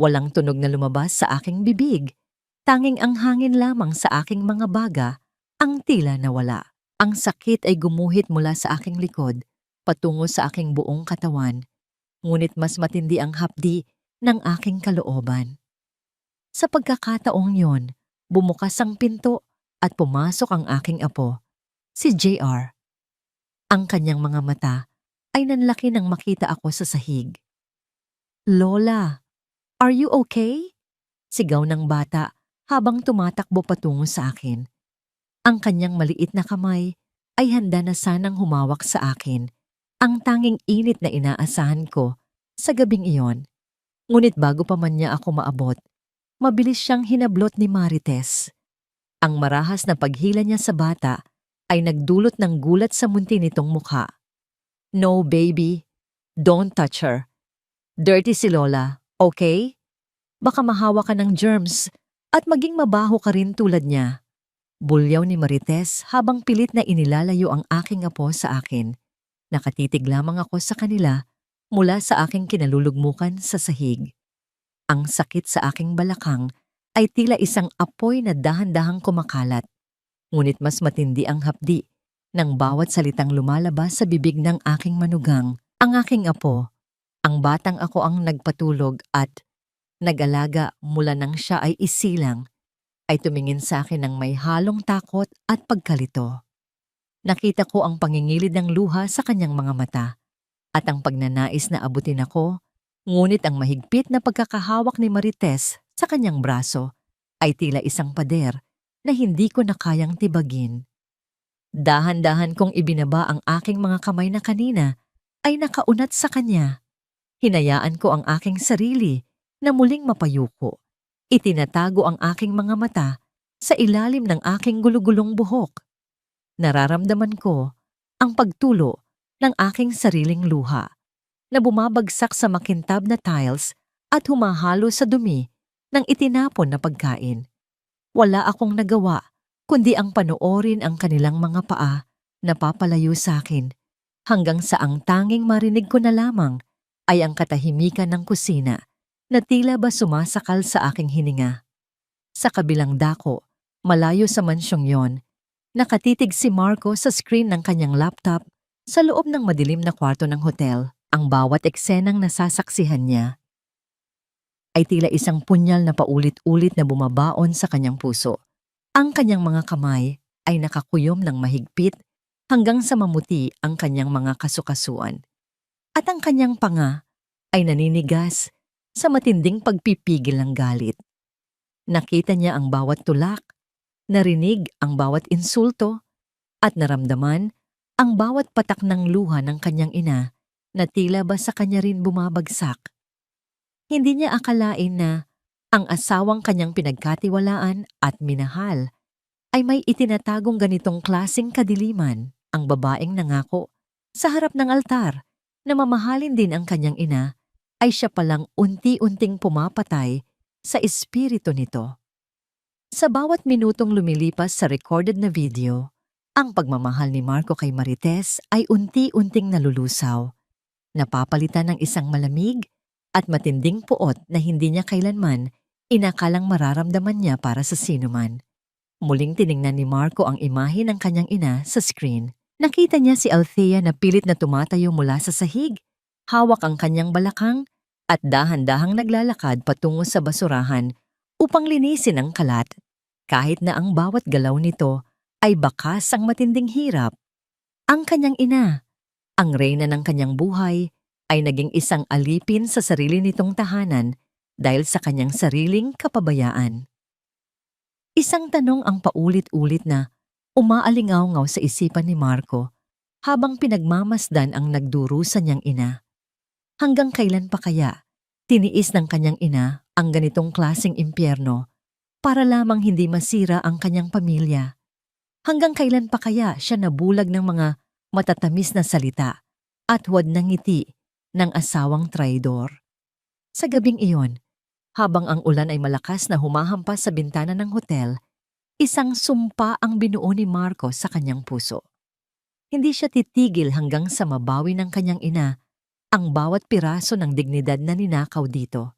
Speaker 1: Walang tunog na lumabas sa aking bibig. Tanging ang hangin lamang sa aking mga baga ang tila nawala. Ang sakit ay gumuhit mula sa aking likod patungo sa aking buong katawan. Ngunit mas matindi ang hapdi ng aking kalooban. Sa pagkakataong yon, bumukas ang pinto at pumasok ang aking apo, si JR. Ang kanyang mga mata ay nanlaki nang makita ako sa sahig. "Lola, are you okay?" Sigaw ng bata habang tumatakbo patungo sa akin. Ang kanyang maliit na kamay ay handa na sanang humawak sa akin, ang tanging init na inaasahan ko sa gabing iyon. Ngunit bago pa man niya ako maabot, mabilis siyang hinablot ni Marites. Ang marahas na paghila niya sa bata ay nagdulot ng gulat sa munti nitong mukha. "No, baby. Don't touch her. Dirty si Lola, okay? Baka mahawa ka ng germs at maging mabaho ka rin tulad niya." Bulyaw ni Marites habang pilit na inilalayo ang aking apo sa akin. Nakatitig lamang ako sa kanila mula sa aking kinalulugmukan sa sahig. Ang sakit sa aking balakang ay tila isang apoy na dahan-dahang kumakalat. Ngunit mas matindi ang hapdi ng bawat salitang lumalabas sa bibig ng aking manugang. Ang aking apo, ang batang ako ang nagpatulog at nag-alaga mula nang siya ay isilang, ay tumingin sa akin ng may halong takot at pagkalito. Nakita ko ang pangingilid ng luha sa kanyang mga mata at ang pagnanais na abutin ako, ngunit ang mahigpit na pagkakahawak ni Marites sa kanyang braso ay tila isang pader na hindi ko na kayang tibagin. Dahan-dahan kong ibinaba ang aking mga kamay na kanina ay nakaunat sa kanya. Hinayaan ko ang aking sarili na muling mapayuko. Itinatago ang aking mga mata sa ilalim ng aking gulugulong buhok. Nararamdaman ko ang pagtulo ng aking sariling luha na bumabagsak sa makintab na tiles at humahalo sa dumi ng itinapon na pagkain. Wala akong nagawa kundi ang panoorin ang kanilang mga paa na papalayo sa akin hanggang sa ang tanging marinig ko na lamang ay ang katahimikan ng kusina na tila ba sumasakal sa aking hininga. Sa kabilang dako, malayo sa mansyong yon, nakatitig si Marco sa screen ng kanyang laptop sa loob ng madilim na kwarto ng hotel. Ang bawat eksenang nasasaksihan niya ay tila isang punyal na paulit-ulit na bumabaon sa kanyang puso. Ang kanyang mga kamay ay nakakuyom ng mahigpit hanggang sa mamuti ang kanyang mga kasukasuan. At ang kanyang panga ay naninigas sa matinding pagpipigil ng galit. Nakita niya ang bawat tulak, narinig ang bawat insulto, at naramdaman ang bawat patak ng luha ng kanyang ina na tila ba sa kanya rin bumabagsak. Hindi niya akalain na ang asawang kanyang pinagkatiwalaan at minahal ay may itinatagong ganitong klaseng kadiliman. Ang babaeng nangako sa harap ng altar na mamahalin din ang kanyang ina ay siya palang unti-unting pumapatay sa espiritu nito. Sa bawat minutong lumilipas sa recorded na video, ang pagmamahal ni Marco kay Marites ay unti-unting nalulusaw. Napapalitan ng isang malamig at matinding puot na hindi niya kailanman inakalang mararamdaman niya para sa sinuman. Muling tiningnan ni Marco ang imahe ng kanyang ina sa screen. Nakita niya si Althea na pilit na tumatayo mula sa sahig, hawak ang kanyang balakang at dahan-dahang naglalakad patungo sa basurahan upang linisin ang kalat, kahit na ang bawat galaw nito ay bakas ang matinding hirap. Ang kanyang ina, ang reyna ng kanyang buhay, ay naging isang alipin sa sarili nitong tahanan dahil sa kanyang sariling kapabayaan. Isang tanong ang paulit-ulit na umaalingaw-ngaw sa isipan ni Marco habang pinagmamasdan ang nagdurusa niyang ina. Hanggang kailan pa kaya tiniis ng kanyang ina ang ganitong klaseng impyerno para lamang hindi masira ang kanyang pamilya? Hanggang kailan pa kaya siya nabulag ng mga matatamis na salita at huwad ng ngiti ng asawang traidor? Sa gabing iyon, habang ang ulan ay malakas na humahampas sa bintana ng hotel, isang sumpa ang binuo ni Marco sa kanyang puso. Hindi siya titigil hanggang sa mabawi ng kanyang ina ang bawat piraso ng dignidad na ninakaw dito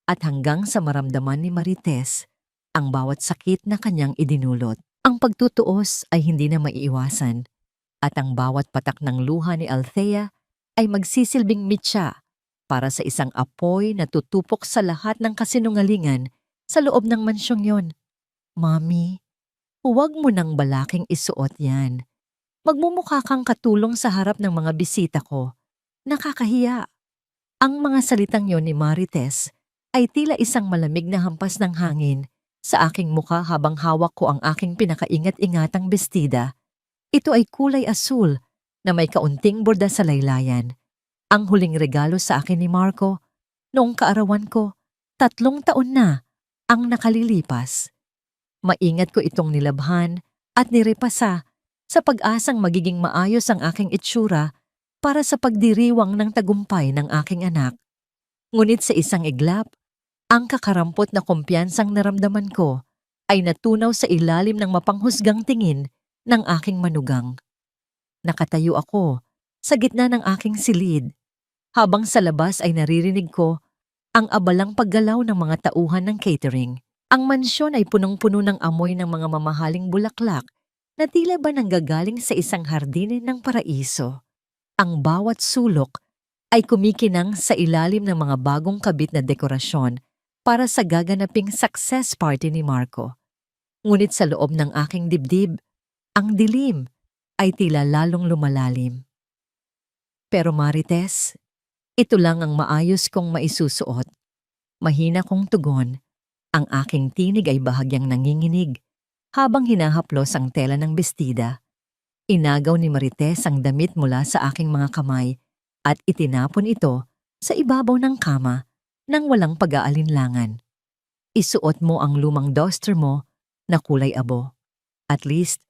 Speaker 1: at hanggang sa maramdaman ni Marites ang bawat sakit na kanyang idinulot. Ang pagtutuos ay hindi na maiiwasan at ang bawat patak ng luha ni Althea ay magsisilbing mitya para sa isang apoy na tutupok sa lahat ng kasinungalingan sa loob ng mansyong yon. Mami, huwag mo nang balaking isuot yan. Magmumukha kang katulong sa harap ng mga bisita ko. Nakakahiya. Ang mga salitang yon ni Marites ay tila isang malamig na hampas ng hangin sa aking mukha habang hawak ko ang aking pinakaingat-ingatang bestida. Ito ay kulay asul na may kaunting borda sa laylayan. Ang huling regalo sa akin ni Marco noong kaarawan ko, 3 taon na ang nakalilipas. Maingat ko itong nilabhan at nirepasa sa pag-asang magiging maayos ang aking itsura para sa pagdiriwang ng tagumpay ng aking anak. Ngunit sa isang iglap, ang kakarampot na kumpiyansang naramdaman ko ay natunaw sa ilalim ng mapanghusgang tingin ng aking manugang. Nakatayo ako sa gitna ng aking silid, habang sa labas ay naririnig ko ang abalang paggalaw ng mga tauhan ng catering. Ang mansyon ay punong-puno ng amoy ng mga mamahaling bulaklak na tila ba nanggagaling sa isang hardin ng paraiso. Ang bawat sulok ay kumikinang sa ilalim ng mga bagong kabit na dekorasyon para sa gaganaping success party ni Marco. Ngunit sa loob ng aking dibdib, ang dilim ay tila lalong lumalalim. Pero Marites, ito lang ang maayos kong maisusuot. Mahina kong tugon, ang aking tinig ay bahagyang nanginginig Habang hinahaplos ang tela ng bestida, inagaw ni Marites ang damit mula sa aking mga kamay at itinapon ito sa ibabaw ng kama nang walang pag-aalinlangan. Isuot mo ang lumang duster mo na kulay abo. At least,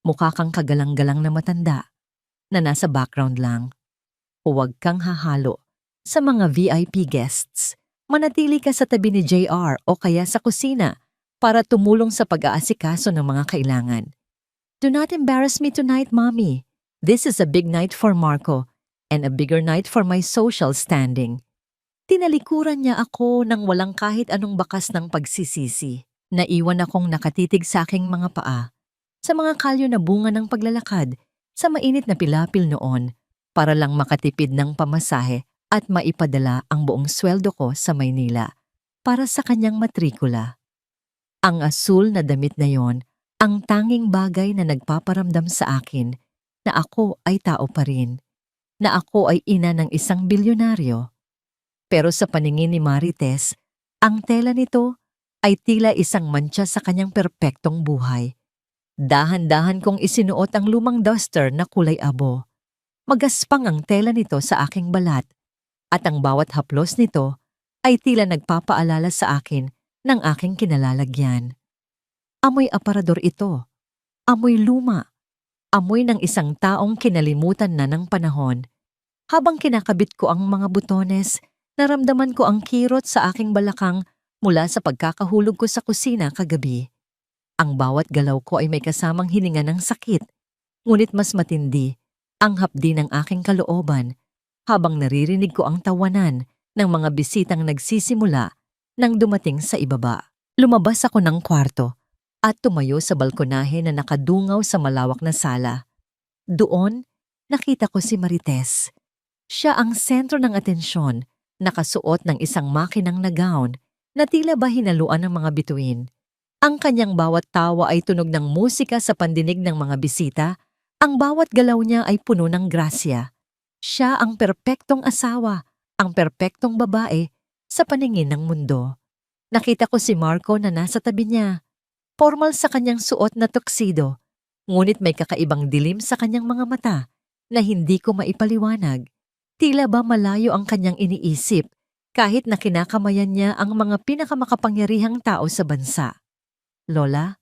Speaker 1: mukha kang kagalang-galang na matanda na nasa background lang. Huwag kang hahalo sa mga VIP guests. Manatili ka sa tabi ni JR o kaya sa kusina para tumulong sa pag-aasikaso ng mga kailangan. Do not embarrass me tonight, Mommy. This is a big night for Marco and a bigger night for my social standing. Tinalikuran niya ako nang walang kahit anong bakas ng pagsisisi. Naiwan akong nakatitig sa aking mga paa sa mga kalyo na bunga ng paglalakad sa mainit na pilapil noon para lang makatipid ng pamasahe at maipadala ang buong sweldo ko sa Maynila para sa kanyang matrikula. Ang asul na damit na yon ang tanging bagay na nagpaparamdam sa akin na ako ay tao pa rin, na ako ay ina ng isang bilyonaryo. Pero sa paningin ni Marites, ang tela nito ay tila isang mantsa sa kanyang perpektong buhay. Dahan-dahan kong isinuot ang lumang duster na kulay abo. Magaspang ang tela nito sa aking balat at ang bawat haplos nito ay tila nagpapaalala sa akin ng aking kinalalagyan. Amoy aparador ito. Amoy luma. Amoy ng isang taong kinalimutan na ng panahon. Habang kinakabit ko ang mga butones, naramdaman ko ang kirot sa aking balakang mula sa pagkakahulog ko sa kusina kagabi. Ang bawat galaw ko ay may kasamang hininga ng sakit, ngunit mas matindi ang hapdi ng aking kalooban habang naririnig ko ang tawanan ng mga bisitang nagsisimula nang dumating sa ibaba. Lumabas ako ng kwarto at tumayo sa balkonahe na nakadungaw sa malawak na sala. Doon, nakita ko si Marites. Siya ang sentro ng atensyon, nakasuot ng isang makinang na gown na tila ba hinaluan ng mga bituin. Ang kanyang bawat tawa ay tunog ng musika sa pandinig ng mga bisita, ang bawat galaw niya ay puno ng grasya. Siya ang perpektong asawa, ang perpektong babae sa paningin ng mundo. Nakita ko si Marco na nasa tabi niya. Formal sa kanyang suot na tuxedo, ngunit may kakaibang dilim sa kanyang mga mata na hindi ko maipaliwanag. Tila ba malayo ang kanyang iniisip kahit na kinakamayan niya ang mga pinakamakapangyarihang tao sa bansa. Lola,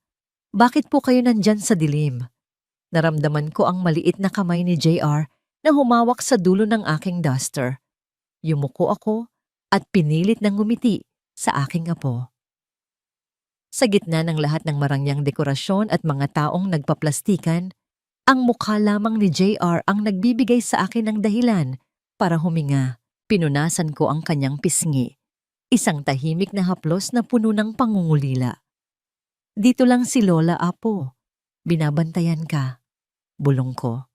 Speaker 1: bakit po kayo nandyan sa dilim? Naramdaman ko ang maliit na kamay ni JR na humawak sa dulo ng aking duster. Yumuko ako at pinilit na ngumiti sa aking apo. Sa gitna ng lahat ng marangyang dekorasyon at mga taong nagpaplastikan, ang mukha lamang ni JR ang nagbibigay sa akin ng dahilan para huminga. Pinunasan ko ang kanyang pisngi, isang tahimik na haplos na puno ng pangungulila. Dito lang si Lola, Apo. Binabantayan ka. Bulong ko.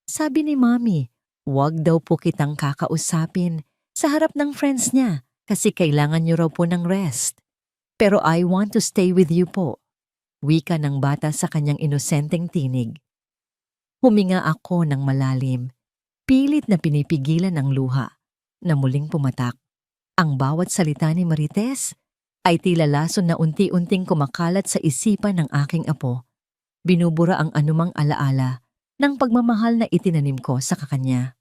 Speaker 1: Sabi ni Mami, huwag daw po kitang kakausapin sa harap ng friends niya kasi kailangan niyo raw po ng rest. Pero I want to stay with you po. Wika ng bata sa kanyang inosenteng tinig. Huminga ako ng malalim, pilit na pinipigilan ng luha na muling pumatak. Ang bawat salita ni Marites ay tila lason na unti-unting kumakalat sa isipan ng aking apo. Binubura ang anumang alaala ng pagmamahal na itinanim ko sa kakanya.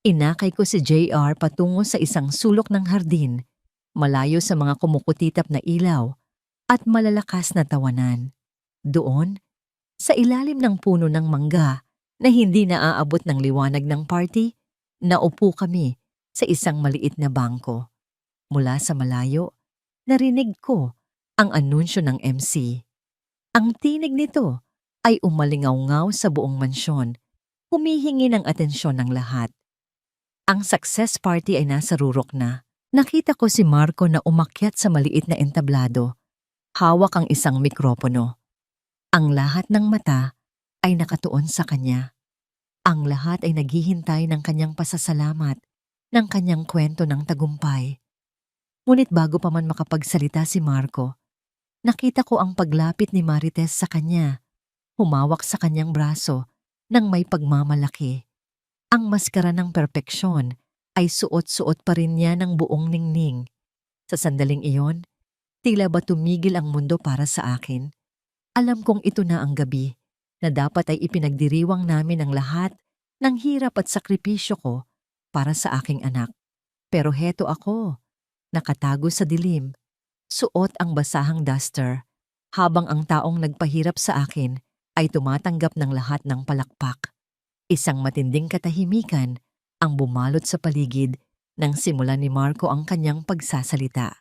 Speaker 1: Inakay ko si JR patungo sa isang sulok ng hardin, malayo sa mga kumukutitap na ilaw at malalakas na tawanan. Doon, sa ilalim ng puno ng mangga na hindi naaabot ng liwanag ng party, naupo kami sa isang maliit na bangko. Mula sa malayo, narinig ko ang anunsyo ng MC. Ang tinig nito ay umalingaw-ngaw sa buong mansyon, humihingi ng atensyon ng lahat. Ang success party ay nasa rurok na. Nakita ko si Marco na umakyat sa maliit na entablado. Hawak ang isang mikropono. Ang lahat ng mata ay nakatuon sa kanya. Ang lahat ay naghihintay ng kanyang pasasalamat, ng kanyang kwento ng tagumpay. Ngunit bago pa man makapagsalita si Marco, nakita ko ang paglapit ni Marites sa kanya, humawak sa kanyang braso nang may pagmamalaki. Ang maskara ng perpeksyon ay suot-suot pa rin niya ng buong ningning. Sa sandaling iyon, tila ba tumigil ang mundo para sa akin Alam kong ito na ang gabi na dapat ay ipinagdiriwang namin ang lahat ng hirap at sakripisyo ko para sa aking anak. Pero heto ako, nakatago sa dilim, suot ang basahang duster, habang ang taong nagpahirap sa akin ay tumatanggap ng lahat ng palakpak. Isang matinding katahimikan ang bumalot sa paligid nang simulan ni Marco ang kanyang pagsasalita.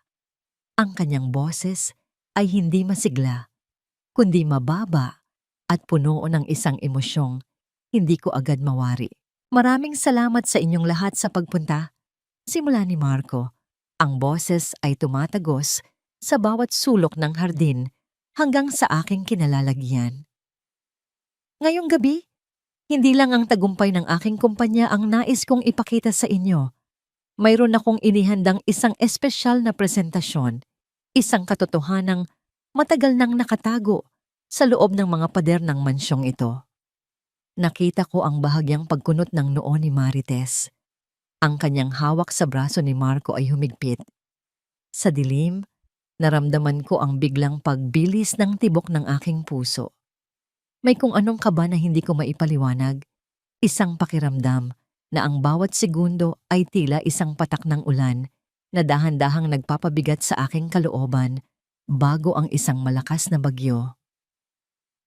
Speaker 1: Ang kanyang boses ay hindi masigla, kundi mababa at puno ng isang emosyong hindi ko agad mawari. Maraming salamat sa inyong lahat sa pagpunta. Simula ni Marco, ang boses ay tumatagos sa bawat sulok ng hardin hanggang sa aking kinalalagyan. Ngayong gabi, hindi lang ang tagumpay ng aking kumpanya ang nais kong ipakita sa inyo. Mayroon akong inihandang isang espesyal na presentasyon, isang katotohanang matagal nang nakatago sa loob ng mga pader ng mansyong ito. Nakita ko ang bahagyang pagkunot ng noo ni Marites. Ang kanyang hawak sa braso ni Marco ay humigpit. Sa dilim, naramdaman ko ang biglang pagbilis ng tibok ng aking puso. May kung anong kaba na hindi ko maipaliwanag, isang pakiramdam na ang bawat segundo ay tila isang patak ng ulan na dahan-dahang nagpapabigat sa aking kalooban bago ang isang malakas na bagyo.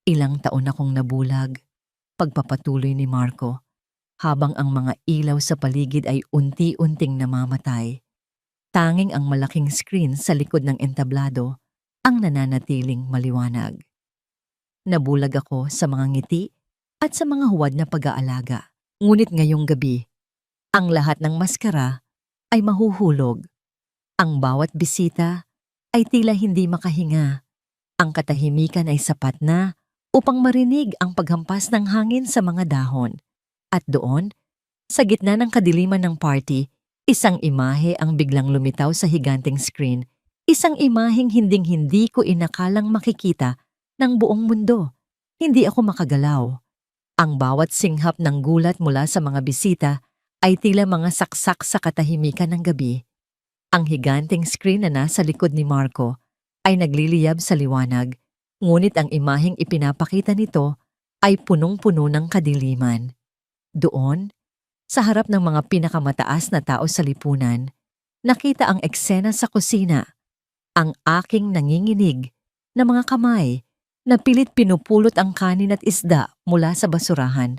Speaker 1: Ilang taon akong nabulag, pagpapatuloy ni Marco, habang ang mga ilaw sa paligid ay unti-unting namamatay. Tanging ang malaking screen sa likod ng entablado ang nananatiling maliwanag. Nabulag ako sa mga ngiti at sa mga huwad na pag-aalaga. Ngunit ngayong gabi, ang lahat ng maskara ay mahuhulog. Ang bawat bisita ay tila hindi makahinga. Ang katahimikan ay sapat na upang marinig ang paghampas ng hangin sa mga dahon. At doon, sa gitna ng kadiliman ng party, isang imahe ang biglang lumitaw sa higanting screen. Isang imaheng hinding-hindi ko inakalang makikita ng buong mundo. Hindi ako makagalaw. Ang bawat singhap ng gulat mula sa mga bisita ay tila mga saksak sa katahimikan ng gabi. Ang higanting screen na nasa likod ni Marco ay nagliliyab sa liwanag, ngunit ang imaheng ipinapakita nito ay punong-puno ng kadiliman. Doon, sa harap ng mga pinakamataas na tao sa lipunan, nakita ang eksena sa kusina, ang aking nanginginig na mga kamay na pilit pinupulot ang kanin at isda mula sa basurahan,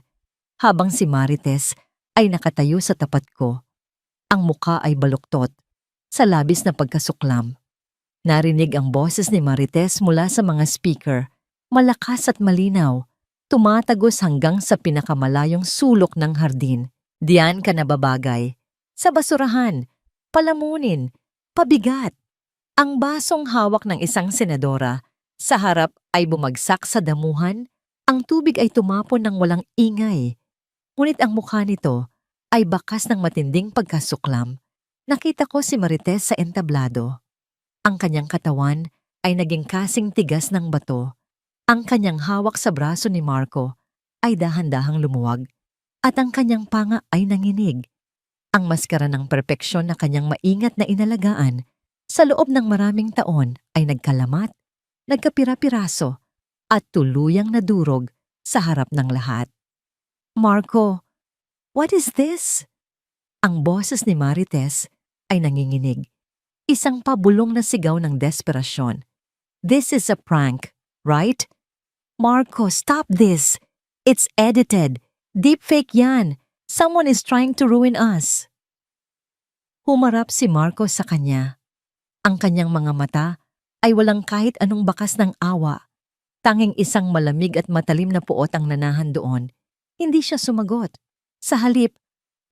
Speaker 1: habang si Marites ay nakatayo sa tapat ko. Ang muka ay baluktot, sa labis na pagkasuklam. Narinig ang boses ni Marites mula sa mga speaker, malakas at malinaw, tumatagos hanggang sa pinakamalayong sulok ng hardin. Diyan ka nababagay. Sa basurahan, palamunin, pabigat. Ang basong hawak ng isang senadora sa harap ay bumagsak sa damuhan, ang tubig ay tumapon ng walang ingay. Ngunit ang mukha nito ay bakas ng matinding pagkasuklam. Nakita ko si Marites sa entablado. Ang kanyang katawan ay naging kasing tigas ng bato. Ang kanyang hawak sa braso ni Marco ay dahan-dahang lumuwag at ang kanyang panga ay nanginig. Ang maskara ng perpeksyon na kanyang maingat na inalagaan sa loob ng maraming taon ay nagkalamat, nagkapira-piraso at tuluyang nadurog sa harap ng lahat. Marco, what is this? Ang boses ni Marites ay nanginginig. Isang pabulong na sigaw ng desperasyon. This is a prank, right? Marco, stop this! It's edited. Deepfake yan. Someone is trying to ruin us. Humarap si Marco sa kanya. Ang kanyang mga mata ay walang kahit anong bakas ng awa. Tanging isang malamig at matalim na puot ang nanahan doon. Hindi siya sumagot. Sa halip,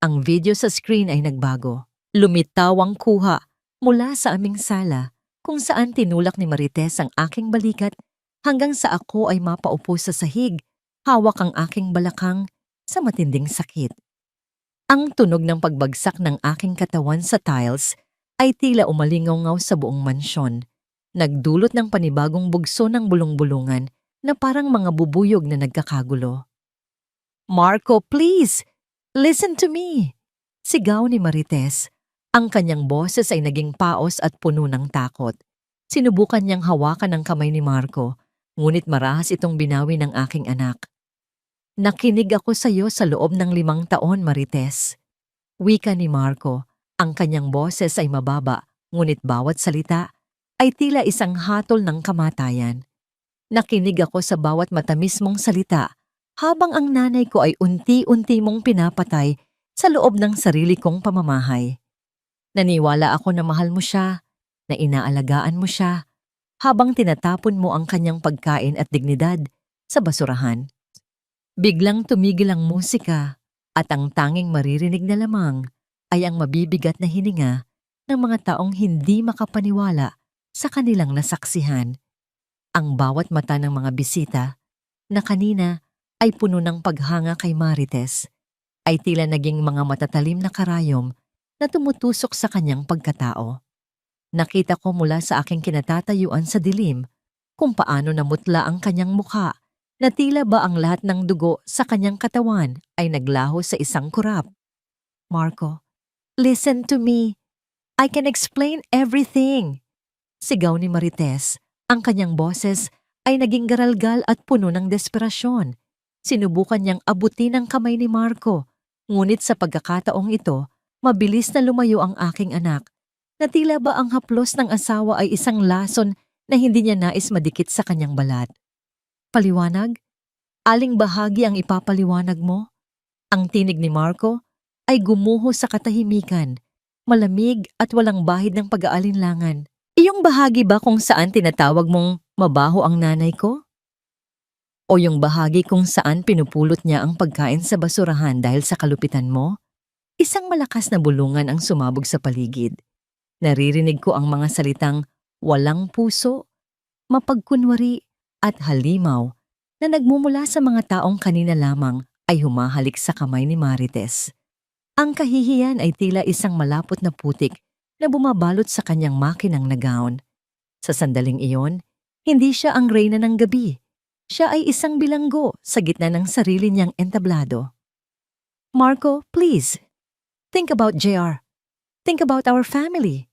Speaker 1: ang video sa screen ay nagbago. Lumitaw ang kuha mula sa aming sala kung saan tinulak ni Marites ang aking balikat hanggang sa ako ay mapaupo sa sahig, hawak ang aking balakang sa matinding sakit. Ang tunog ng pagbagsak ng aking katawan sa tiles ay tila umalingaw sa buong mansyon, nagdulot ng panibagong bugso ng bulong-bulungan na parang mga bubuyog na nagkakagulo. Marco, please! Listen to me! Sigaw ni Marites. Ang kanyang boses ay naging paos at puno ng takot. Sinubukan niyang hawakan ang kamay ni Marco, Ngunit marahas itong binawi ng aking anak. Nakinig ako sa iyo sa loob ng 5 taon, Marites. Wika ni Marco. Ang kanyang boses ay mababa, ngunit bawat salita ay tila isang hatol ng kamatayan. Nakinig ako sa bawat matamis mong salita habang ang nanay ko ay unti-unti mong pinapatay sa loob ng sarili kong pamamahay. Naniwala ako na mahal mo siya, na inaalagaan mo siya, habang tinatapon mo ang kanyang pagkain at dignidad sa basurahan. Biglang tumigil ang musika at ang tanging maririnig na lamang ay ang mabibigat na hininga ng mga taong hindi makapaniwala sa kanilang nasaksihan. Ang bawat mata ng mga bisita na kanina ay puno ng paghanga kay Marites ay tila naging mga matatalim na karayom na tumutusok sa kanyang pagkatao. Nakita ko mula sa aking kinatatayuan sa dilim kung paano namutla ang kanyang mukha na tila ba ang lahat ng dugo sa kanyang katawan ay naglaho sa isang kurap. Marco, listen to me. I can explain everything. Sigaw ni Marites. Ang kanyang boses ay naging garalgal at puno ng desperasyon. Sinubukan niyang abutin ang kamay ni Marco, ngunit sa pagkakataong ito, mabilis na lumayo ang aking anak, na tila ba ang haplos ng asawa ay isang lason na hindi niya nais madikit sa kanyang balat. Paliwanag? Aling bahagi ang ipapaliwanag mo? Ang tinig ni Marco ay gumuho sa katahimikan, malamig at walang bahid ng pag-aalinlangan. Iyong bahagi ba kung saan tinatawag mong mabaho ang nanay ko? O yung bahagi kung saan pinupulot niya ang pagkain sa basurahan dahil sa kalupitan mo? Isang malakas na bulungan ang sumabog sa paligid. Naririnig ko ang mga salitang walang puso, mapagkunwari at halimaw na nagmumula sa mga taong kanina lamang ay humahalik sa kamay ni Marites. Ang kahihiyan ay tila isang malapot na putik na bumabalot sa kanyang makinang na gown. Sa sandaling iyon, hindi siya ang reyna ng gabi. Siya ay isang bilanggo sa gitna ng sarili niyang entablado. Marco, please. Think about JR. Think about our family.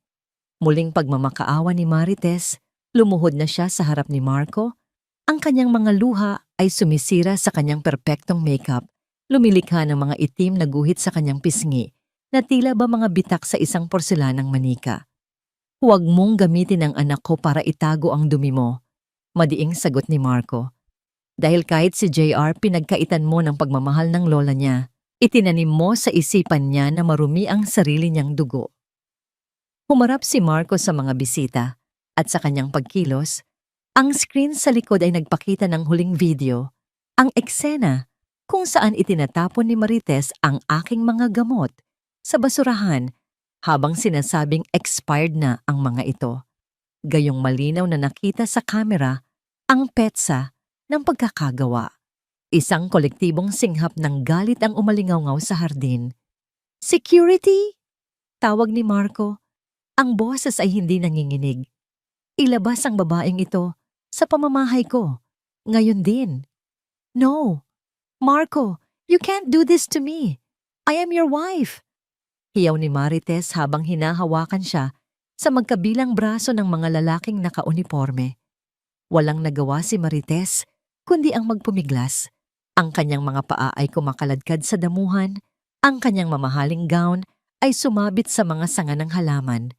Speaker 1: Muling pagmamakaawa ni Marites, lumuhod na siya sa harap ni Marco. Ang kanyang mga luha ay sumisira sa kanyang perpektong makeup, lumilikha ng mga itim na guhit sa kanyang pisngi na tila ba mga bitak sa isang porselanang manika. Huwag mong gamitin ang anak ko para itago ang dumi mo, madiing sagot ni Marco. Dahil kahit si JR pinagkaitan mo ng pagmamahal ng lola niya, itinanim mo sa isipan niya na marumi ang sarili niyang dugo. Humarap si Marco sa mga bisita at sa kanyang pagkilos, ang screen sa likod ay nagpakita ng huling video, ang eksena kung saan itinatapon ni Marites ang aking mga gamot sa basurahan habang sinasabing expired na ang mga ito. Gayong malinaw na nakita sa kamera ang petsa ng pagkakagawa. Isang kolektibong singhap ng galit ang umalingaw-ngaw sa hardin. Security? Tawag ni Marco. Ang boses ay hindi nanginginig. Ilabas ang babaeng ito sa pamamahay ko. Ngayon din. No. Marco, you can't do this to me. I am your wife. Hiyaw ni Marites habang hinahawakan siya sa magkabilang braso ng mga lalaking nakauniforme. Walang nagawa si Marites kundi ang magpumiglas. Ang kanyang mga paa ay kumakaladkad sa damuhan, ang kanyang mamahaling gown ay sumabit sa mga sanga ng halaman,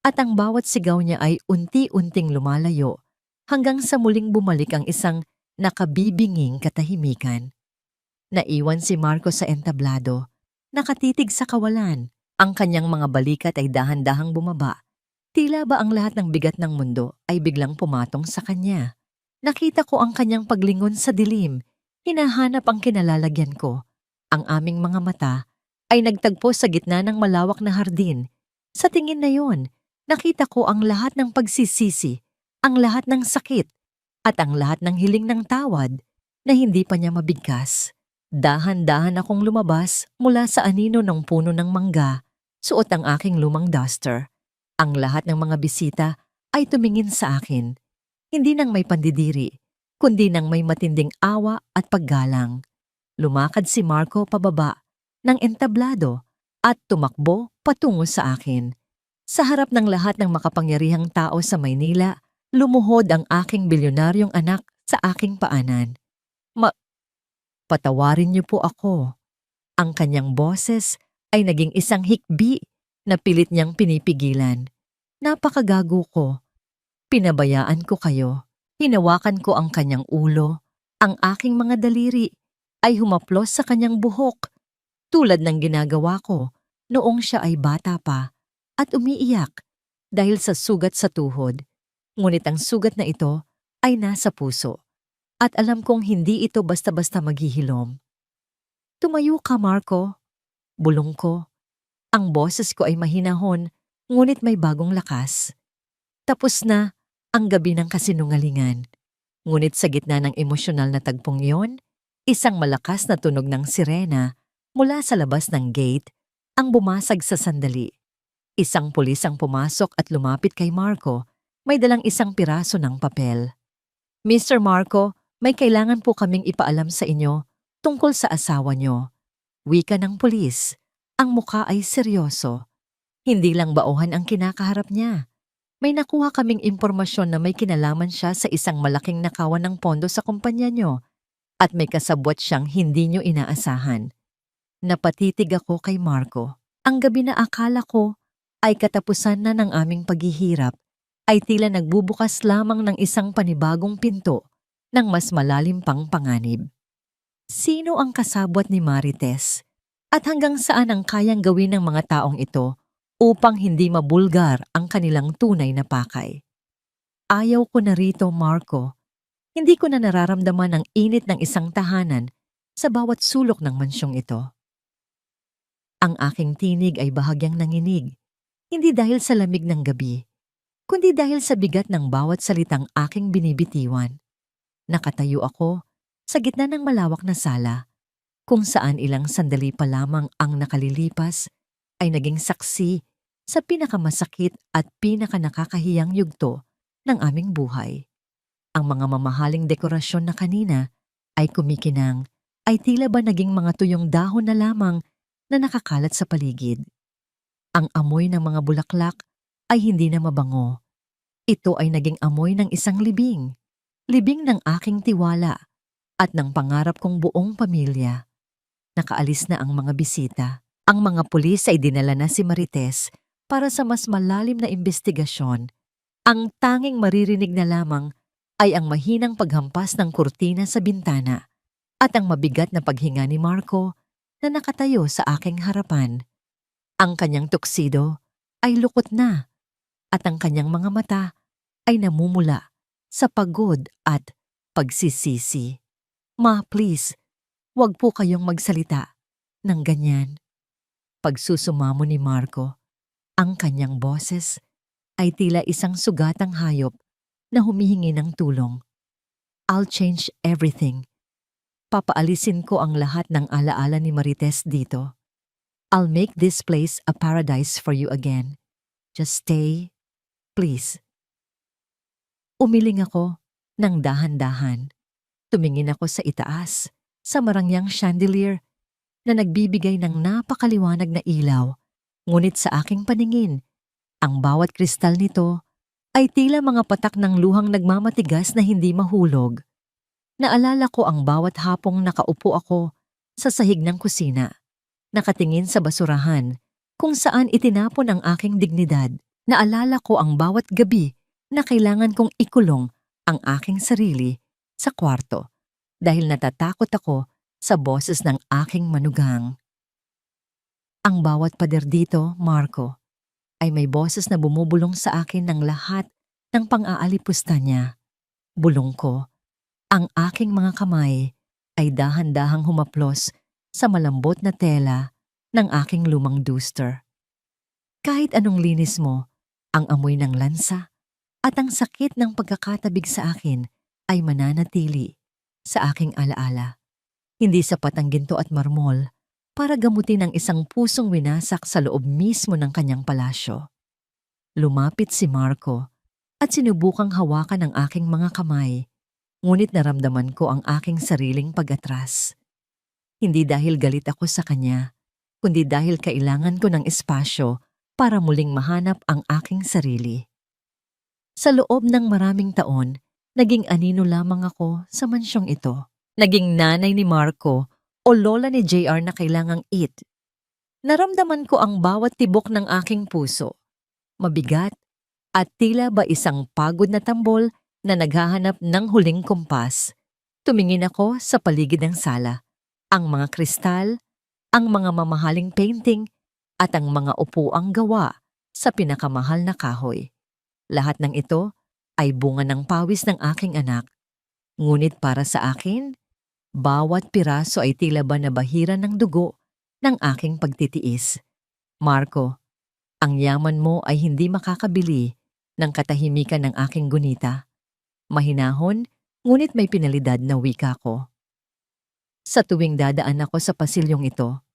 Speaker 1: at ang bawat sigaw niya ay unti-unting lumalayo hanggang sa muling bumalik ang isang nakabibinging katahimikan. Naiwan si Marco sa entablado, nakatitig sa kawalan. Ang kanyang mga balikat ay dahan-dahang bumaba. Tila ba ang lahat ng bigat ng mundo ay biglang pumatong sa kanya. Nakita ko ang kanyang paglingon sa dilim. Hinahanap ang kinalalagyan ko. Ang aming mga mata ay nagtagpo sa gitna ng malawak na hardin. Sa tingin na yon, nakita ko ang lahat ng pagsisisi, ang lahat ng sakit, at ang lahat ng hiling ng tawad na hindi pa niya mabigkas. Dahan-dahan akong lumabas mula sa anino ng puno ng mangga, suot ang aking lumang duster. Ang lahat ng mga bisita ay tumingin sa akin, hindi nang may pandidiri, kundi nang may matinding awa at paggalang. Lumakad si Marco pababa ng entablado at tumakbo patungo sa akin. Sa harap ng lahat ng makapangyarihang tao sa Maynila, lumuhod ang aking bilyonaryong anak sa aking paanan. Patawarin niyo po ako. Ang kanyang boses ay naging isang hikbi na pilit niyang pinipigilan. Napakagago ko. Pinabayaan ko kayo. Hinawakan ko ang kanyang ulo. Ang aking mga daliri ay humaplos sa kanyang buhok, tulad ng ginagawa ko noong siya ay bata pa, at umiiyak dahil sa sugat sa tuhod. Ngunit ang sugat na ito ay nasa puso, at alam kong hindi ito basta-basta maghihilom. Tumayo ka, Marco. Bulong ko. Ang boses ko ay mahinahon, ngunit may bagong lakas. Tapos na ang gabi ng kasinungalingan. Ngunit sa gitna ng emosyonal na tagpong iyon, isang malakas na tunog ng sirena mula sa labas ng gate ang bumasag sa sandali. Isang pulis ang pumasok at lumapit kay Marco, may dalang isang piraso ng papel. Mr. Marco, may kailangan po kaming ipaalam sa inyo tungkol sa asawa nyo. Wika ng pulis. Ang mukha ay seryoso. Hindi lang bauhan ang kinakaharap niya. May nakuha kaming impormasyon na may kinalaman siya sa isang malaking nakawan ng pondo sa kumpanya nyo at may kasabwat siyang hindi nyo inaasahan. Napatitig ako kay Marco. Ang gabi na akala ko ay katapusan na ng aming paghihirap ay tila nagbubukas lamang ng isang panibagong pinto ng mas malalim pang panganib. Sino ang kasabwat ni Marites? At hanggang saan ang kayang gawin ng mga taong ito upang hindi mabulgar ang kanilang tunay na pakay? Ayaw ko na rito, Marco. Hindi ko na nararamdaman ang init ng isang tahanan sa bawat sulok ng mansyong ito. Ang aking tinig ay bahagyang nanginig, hindi dahil sa lamig ng gabi, kundi dahil sa bigat ng bawat salitang aking binibitiwan. Nakatayo ako sa gitna ng malawak na sala, kung saan ilang sandali pa lamang ang nakalilipas ay naging saksi sa pinakamasakit at pinakanakakahiyang yugto ng aming buhay. Ang mga mamahaling dekorasyon na kanina ay kumikinang, ay tila ba naging mga tuyong dahon na lamang na nakakalat sa paligid. Ang amoy ng mga bulaklak ay hindi na mabango. Ito ay naging amoy ng isang libing. Libing ng aking tiwala at ng pangarap kong buong pamilya. Nakaalis na ang mga bisita. Ang mga pulis ay dinala na si Marites para sa mas malalim na investigasyon. Ang tanging maririnig na lamang ay ang mahinang paghampas ng kurtina sa bintana at ang mabigat na paghinga ni Marco na nakatayo sa aking harapan. Ang kanyang tuksido ay lukot na at ang kanyang mga mata ay namumula sa pagod at pagsisisi. Ma, please, wag po kayong magsalita ng ganyan. Pagsusumamo ni Marco, ang kanyang boses ay tila isang sugatang hayop na humihingi ng tulong. I'll change everything. Papaalisin ko ang lahat ng alaala ni Marites dito. I'll make this place a paradise for you again. Just stay, please. Umiling ako ng dahan-dahan. Tumingin ako sa itaas, sa marangyang chandelier na nagbibigay ng napakaliwanag na ilaw. Ngunit sa aking paningin, ang bawat kristal nito ay tila mga patak ng luhang nagmamatigas na hindi mahulog. Naalala ko ang bawat hapong nakaupo ako sa sahig ng kusina, nakatingin sa basurahan kung saan itinapon ang aking dignidad. Naalala ko ang bawat gabi na kailangan kong ikulong ang aking sarili sa kwarto dahil natatakot ako sa boses ng aking manugang. Ang bawat pader dito, Marco, ay may boses na bumubulong sa akin ng lahat ng pang-aalipusta niya. Bulong ko, ang aking mga kamay ay dahan-dahang humaplos sa malambot na tela ng aking lumang duster. Kahit anong linis mo, ang amoy ng lansa at ang sakit ng pagkakatabig sa akin ay mananatili sa aking alaala. Hindi sapat ang ginto at marmol para gamutin ang isang pusong winasak sa loob mismo ng kanyang palasyo. Lumapit si Marco at sinubukang hawakan ang aking mga kamay, ngunit naramdaman ko ang aking sariling pag-atras. Hindi dahil galit ako sa kanya, kundi dahil kailangan ko ng espasyo para muling mahanap ang aking sarili. Sa loob ng maraming taon, Naging anino lamang ako sa mansyong ito. Naging nanay ni Marco o lola ni JR na kailangang eat. Naramdaman ko ang bawat tibok ng aking puso. Mabigat at tila ba isang pagod na tambol na naghahanap ng huling kumpas. Tumingin ako sa paligid ng sala. Ang mga kristal, ang mga mamahaling painting, at ang mga upuang gawa sa pinakamahal na kahoy. Lahat ng ito ay bunga ng pawis ng aking anak. Ngunit para sa akin, bawat piraso ay tila ba nabahira ng dugo ng aking pagtitiis. Marco, ang yaman mo ay hindi makakabili ng katahimikan ng aking gunita. Mahinahon, ngunit may pinalidad na wika ko. Sa tuwing dadaan ako sa pasilyong ito,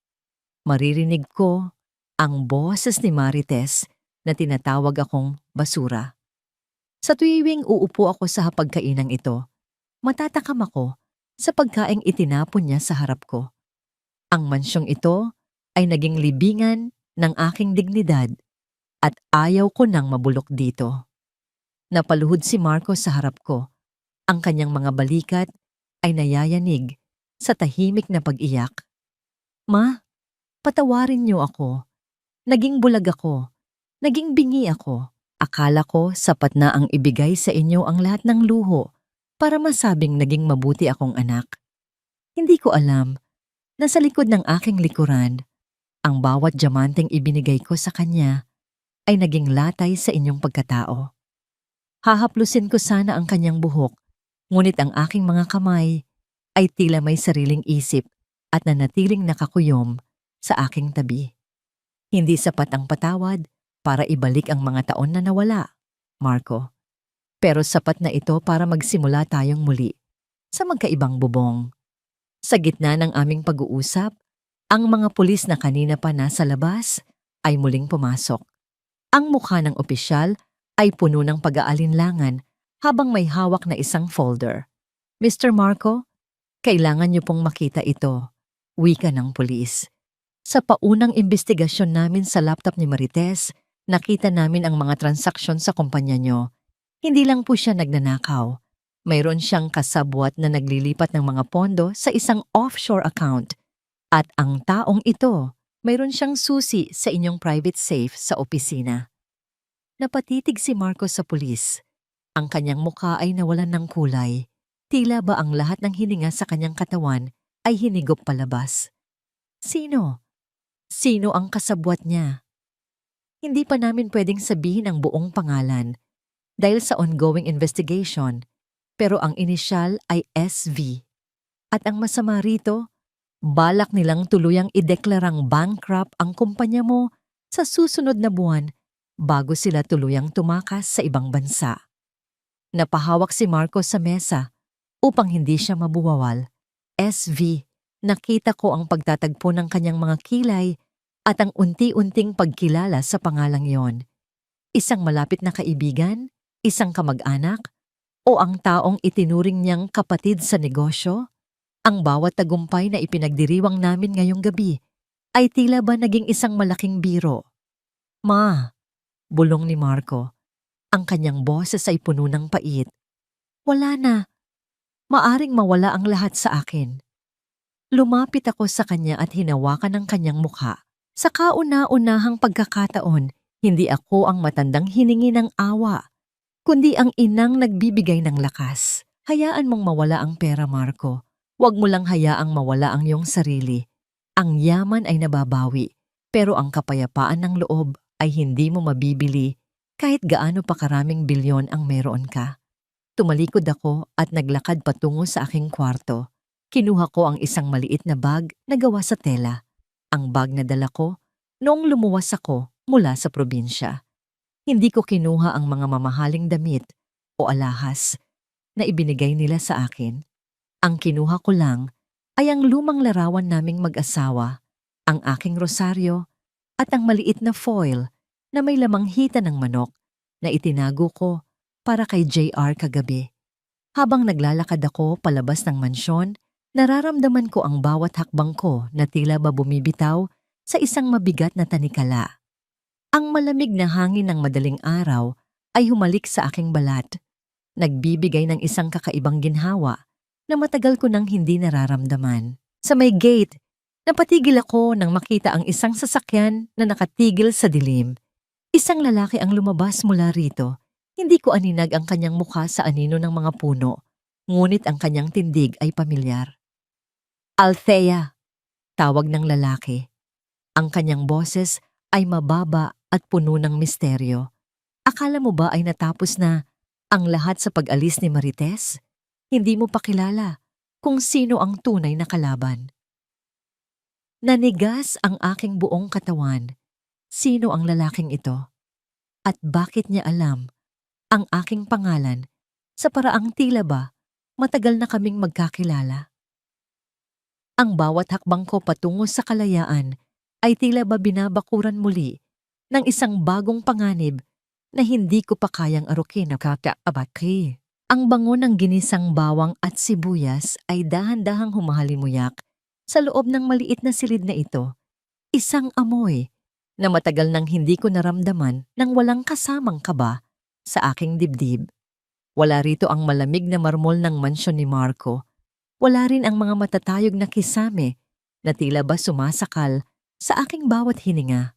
Speaker 1: maririnig ko ang boses ni Marites na tinatawag akong basura. Sa tuwing uupo ako sa hapagkainang ito, matatakam ako sa pagkaing itinapon niya sa harap ko. Ang mansyong ito ay naging libingan ng aking dignidad at ayaw ko nang mabulok dito. Napaluhod si Marco sa harap ko. Ang kanyang mga balikat ay nayayanig sa tahimik na pag-iyak. Ma, patawarin niyo ako. Naging bulag ako. Naging bingi ako. Akala ko sapat na ang ibigay sa inyo ang lahat ng luho para masabing naging mabuti akong anak. Hindi ko alam na sa likod ng aking likuran, ang bawat diamanteng ibinigay ko sa kanya ay naging latay sa inyong pagkatao. Hahaplusin ko sana ang kanyang buhok, ngunit ang aking mga kamay ay tila may sariling isip at nanatiling nakakuyom sa aking tabi. Hindi sapat ang patawad para ibalik ang mga taon na nawala, Marco. Pero sapat na ito para magsimula tayong muli sa magkaibang bubong. Sa gitna ng aming pag-uusap, ang mga pulis na kanina pa nasa labas ay muling pumasok. Ang mukha ng opisyal ay puno ng pag-aalinlangan habang may hawak na isang folder. Mr. Marco, kailangan niyo pong makita ito, wika ng pulis. Sa paunang investigasyon namin sa laptop ni Marites, nakita namin ang mga transaksyon sa kumpanya niyo. Hindi lang po siya nagnanakaw. Mayroon siyang kasabwat na naglilipat ng mga pondo sa isang offshore account. At ang taong ito, mayroon siyang susi sa inyong private safe sa opisina. Napatitig si Marco sa pulis. Ang kanyang mukha ay nawalan ng kulay. Tila ba ang lahat ng hininga sa kanyang katawan ay hinigop palabas. Sino? Sino ang kasabwat niya? Hindi pa namin pwedeng sabihin ang buong pangalan dahil sa ongoing investigation, pero ang inisyal ay SV. At ang masama rito, balak nilang tuluyang ideklarang bankrupt ang kumpanya mo sa susunod na buwan bago sila tuluyang tumakas sa ibang bansa. Napahawak si Marco sa mesa upang hindi siya mabuwawal. SV, nakita ko ang pagtatagpo ng kanyang mga kilay at ang unti-unting pagkilala sa pangalang yon. Isang malapit na kaibigan, isang kamag-anak, o ang taong itinuring niyang kapatid sa negosyo? Ang bawat tagumpay na ipinagdiriwang namin ngayong gabi ay tila ba naging isang malaking biro. Ma, bulong ni Marco. Ang kanyang boses ay puno ng pait. Wala na. Maaring mawala ang lahat sa akin. Lumapit ako sa kanya at hinawakan ang kanyang mukha. Sa kauna-unahang pagkakataon, hindi ako ang matandang hiningi ng awa, kundi ang inang nagbibigay ng lakas. Hayaan mong mawala ang pera, Marco. Huwag mo lang hayaang mawala ang iyong sarili. Ang yaman ay nababawi, pero ang kapayapaan ng loob ay hindi mo mabibili kahit gaano pa karaming bilyon ang meron ka. Tumalikod ako at naglakad patungo sa aking kwarto. Kinuha ko ang isang maliit na bag na gawa sa tela. Ang bag na dala ko noong lumuwas ako mula sa probinsya. Hindi ko kinuha ang mga mamahaling damit o alahas na ibinigay nila sa akin. Ang kinuha ko lang ay ang lumang larawan naming mag-asawa, ang aking rosaryo at ang maliit na foil na may lamang hita ng manok na itinago ko para kay JR kagabi. Habang naglalakad ako palabas ng mansyon, nararamdaman ko ang bawat hakbang ko na tila ba bumibitaw sa isang mabigat na tanikala. Ang malamig na hangin ng madaling araw ay humalik sa aking balat. Nagbibigay ng isang kakaibang ginhawa na matagal ko nang hindi nararamdaman. Sa may gate, napatigil ako nang makita ang isang sasakyan na nakatigil sa dilim. Isang lalaki ang lumabas mula rito. Hindi ko aninag ang kanyang mukha sa anino ng mga puno, ngunit ang kanyang tindig ay pamilyar. Althea, tawag ng lalaki. Ang kanyang boses ay mababa at puno ng misteryo. Akala mo ba ay natapos na ang lahat sa pag-alis ni Marites? Hindi mo pa kilala kung sino ang tunay na kalaban. Nanigas ang aking buong katawan. Sino ang lalaking ito? At bakit niya alam ang aking pangalan sa paraang tila ba matagal na kaming magkakilala? Ang bawat hakbang ko patungo sa kalayaan ay tila ba binabakuran muli ng isang bagong panganib na hindi ko pa kayang arukin na kakaabaki. Ang bango ng ginisang bawang at sibuyas ay dahan-dahang humahalimuyak sa loob ng maliit na silid na ito. Isang amoy na matagal nang hindi ko naramdaman nang walang kasamang kaba sa aking dibdib. Wala rito ang malamig na marmol ng mansyon ni Marco. Wala rin ang mga matatayog na kisame na tila ba sumasakal sa aking bawat hininga.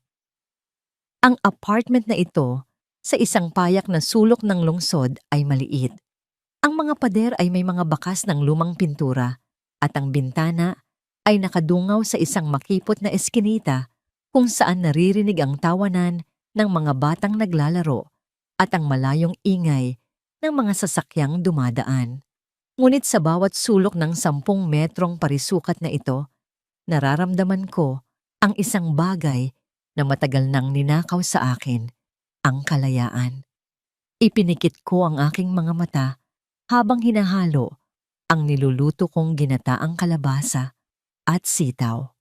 Speaker 1: Ang apartment na ito sa isang payak na sulok ng lungsod ay maliit. Ang mga pader ay may mga bakas ng lumang pintura at ang bintana ay nakadungaw sa isang makipot na eskinita kung saan naririnig ang tawanan ng mga batang naglalaro at ang malayong ingay ng mga sasakyang dumadaan. Ngunit sa bawat sulok ng 10 metrong parisukat na ito, nararamdaman ko ang isang bagay na matagal nang ninakaw sa akin, ang kalayaan. Ipinikit ko ang aking mga mata habang hinahalo ang niluluto kong ginataang kalabasa at sitaw.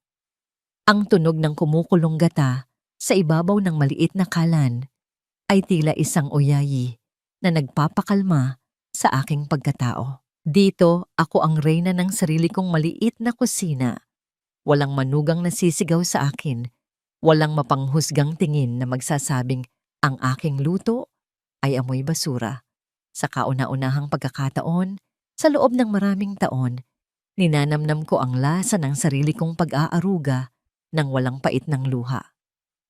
Speaker 1: Ang tunog ng kumukulong gata sa ibabaw ng maliit na kalan ay tila isang oyayi na nagpapakalma sa aking pagkatao. Dito, ako ang reyna ng sarili kong maliit na kusina. Walang manugang nasisigaw sa akin. Walang mapanghusgang tingin na magsasabing ang aking luto ay amoy basura. Sa kauna-unahang pagkakataon, sa loob ng maraming taon, ninanamnam ko ang lasa ng sarili kong pag-aaruga nang walang pait ng luha.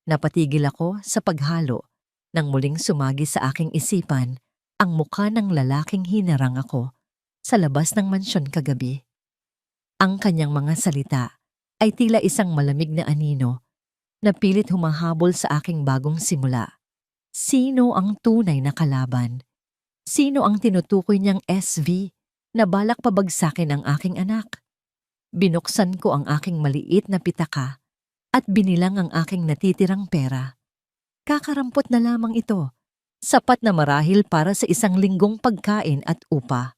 Speaker 1: Napatigil ako sa paghalo nang muling sumagi sa aking isipan ang mukha ng lalaking hinarang ako sa labas ng mansyon kagabi. Ang kanyang mga salita ay tila isang malamig na anino na pilit humahabol sa aking bagong simula. Sino ang tunay na kalaban? Sino ang tinutukoy niyang SV na balak pabagsakin ang aking anak? Binuksan ko ang aking maliit na pitaka at binilang ang aking natitirang pera. Kakarampot na lamang ito, sapat na marahil para sa isang linggong pagkain at upa.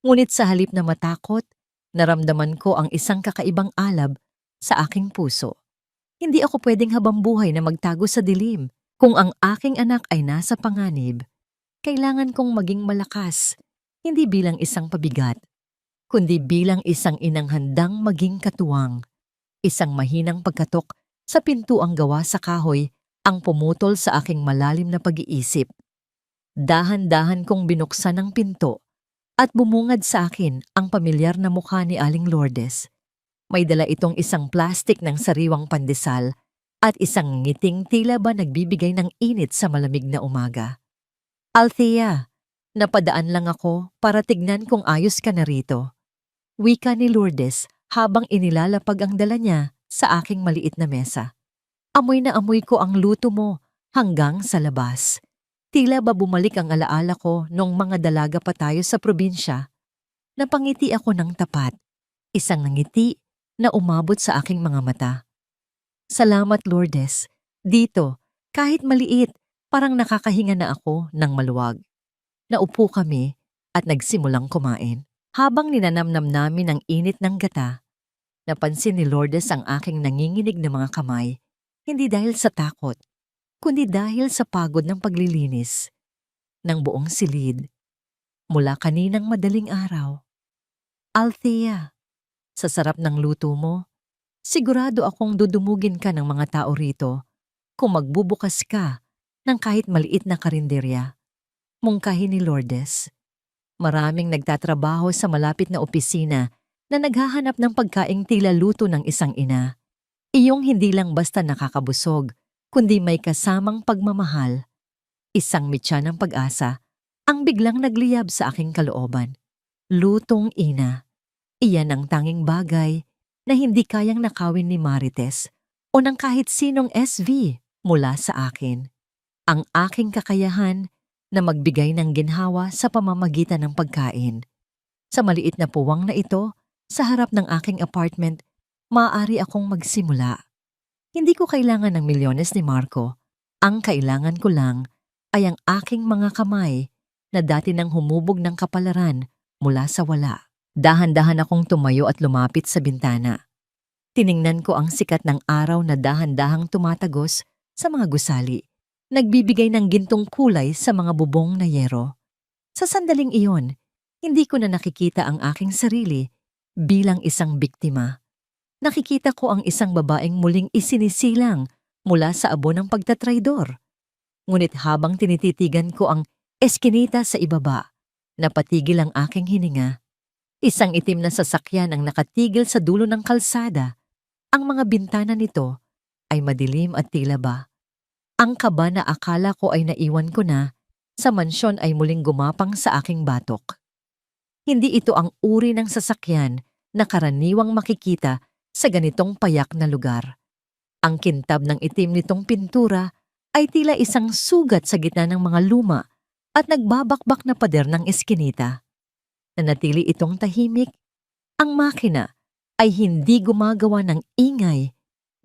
Speaker 1: Ngunit sa halip na matakot, naramdaman ko ang isang kakaibang alab sa aking puso. Hindi ako pwedeng habambuhay na magtago sa dilim. Kung ang aking anak ay nasa panganib, kailangan kong maging malakas, hindi bilang isang pabigat, kundi bilang isang inang handang maging katuwang. Isang mahinang pagkatok sa pintuang gawa sa kahoy ang pumutol sa aking malalim na pag-iisip. Dahan-dahan kong binuksan ang pinto at bumungad sa akin ang pamilyar na mukha ni Aling Lourdes. May dala itong isang plastik ng sariwang pandesal at isang ngiting tila ba nagbibigay ng init sa malamig na umaga. Althea, napadaan lang ako para tignan kung ayos ka na rito. Wika ni Lourdes habang inilalapag ang dala niya sa aking maliit na mesa. Amoy na amoy ko ang luto mo hanggang sa labas. Tila ba bumalik ang alaala ko nung mga dalaga pa tayo sa probinsya. Napangiti ako ng tapat, isang ngiti na umabot sa aking mga mata. Salamat Lourdes, dito, kahit maliit, parang nakakahinga na ako ng maluwag. Naupo kami at nagsimulang kumain. Habang ninanamnam namin ang init ng gata, napansin ni Lourdes ang aking nanginginig na mga kamay, hindi dahil sa takot, kundi dahil sa pagod ng paglilinis ng buong silid mula kaninang madaling araw. Althea, sa sarap ng luto mo, sigurado akong dudumugin ka ng mga tao rito kung magbubukas ka ng kahit maliit na karinderya. Mungkahi ni Lourdes. Maraming nagtatrabaho sa malapit na opisina na naghahanap ng pagkaing tila luto ng isang ina. Iyong hindi lang basta nakakabusog, kundi may kasamang pagmamahal. Isang mitya ng pag-asa ang biglang nagliyab sa aking kalooban. Lutong ina. Iyan ang tanging bagay na hindi kayang nakawin ni Marites o ng kahit sinong SV mula sa akin. Ang aking kakayahan na magbigay ng ginhawa sa pamamagitan ng pagkain. Sa maliit na puwang na ito, sa harap ng aking apartment, maaari akong magsimula. Hindi ko kailangan ng milyones ni Marco. Ang kailangan ko lang ay ang aking mga kamay na dati nang humubog ng kapalaran mula sa wala. Dahan-dahan akong tumayo at lumapit sa bintana. Tiningnan ko ang sikat ng araw na dahan-dahang tumatagos sa mga gusali, nagbibigay ng gintong kulay sa mga bubong na yero. Sa sandaling iyon, hindi ko na nakikita ang aking sarili bilang isang biktima. Nakikita ko ang isang babaeng muling isinisilang mula sa abo ng pagtatraydor. Ngunit habang tinititigan ko ang eskinita sa ibaba, napatigil ang aking hininga. Isang itim na sasakyan ang nakatigil sa dulo ng kalsada. Ang mga bintana nito ay madilim at tila ba. Ang kaba na akala ko ay naiwan ko na sa mansyon ay muling gumapang sa aking batok. Hindi ito ang uri ng sasakyan na karaniwang makikita sa ganitong payak na lugar. Ang kintab ng itim nitong pintura ay tila isang sugat sa gitna ng mga luma at nagbabakbak na pader ng eskinita. Nanatili itong tahimik. Ang makina ay hindi gumagawa ng ingay,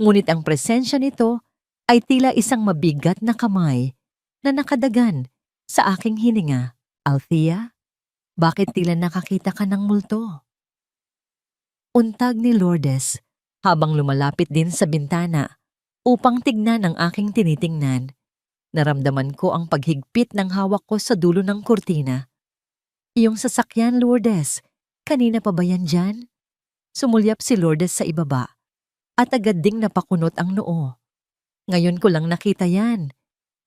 Speaker 1: ngunit ang presensya nito ay tila isang mabigat na kamay na nakadagan sa aking hininga. Althea, bakit tila nakakita ka ng multo? Untag ni Lourdes habang lumalapit din sa bintana upang tignan ang aking tinitingnan. Naramdaman ko ang paghigpit ng hawak ko sa dulo ng kurtina. Iyong sasakyan, Lourdes, kanina pa ba yan dyan? Sumulyap si Lourdes sa ibaba at agad ding napakunot ang noo. Ngayon ko lang nakita yan.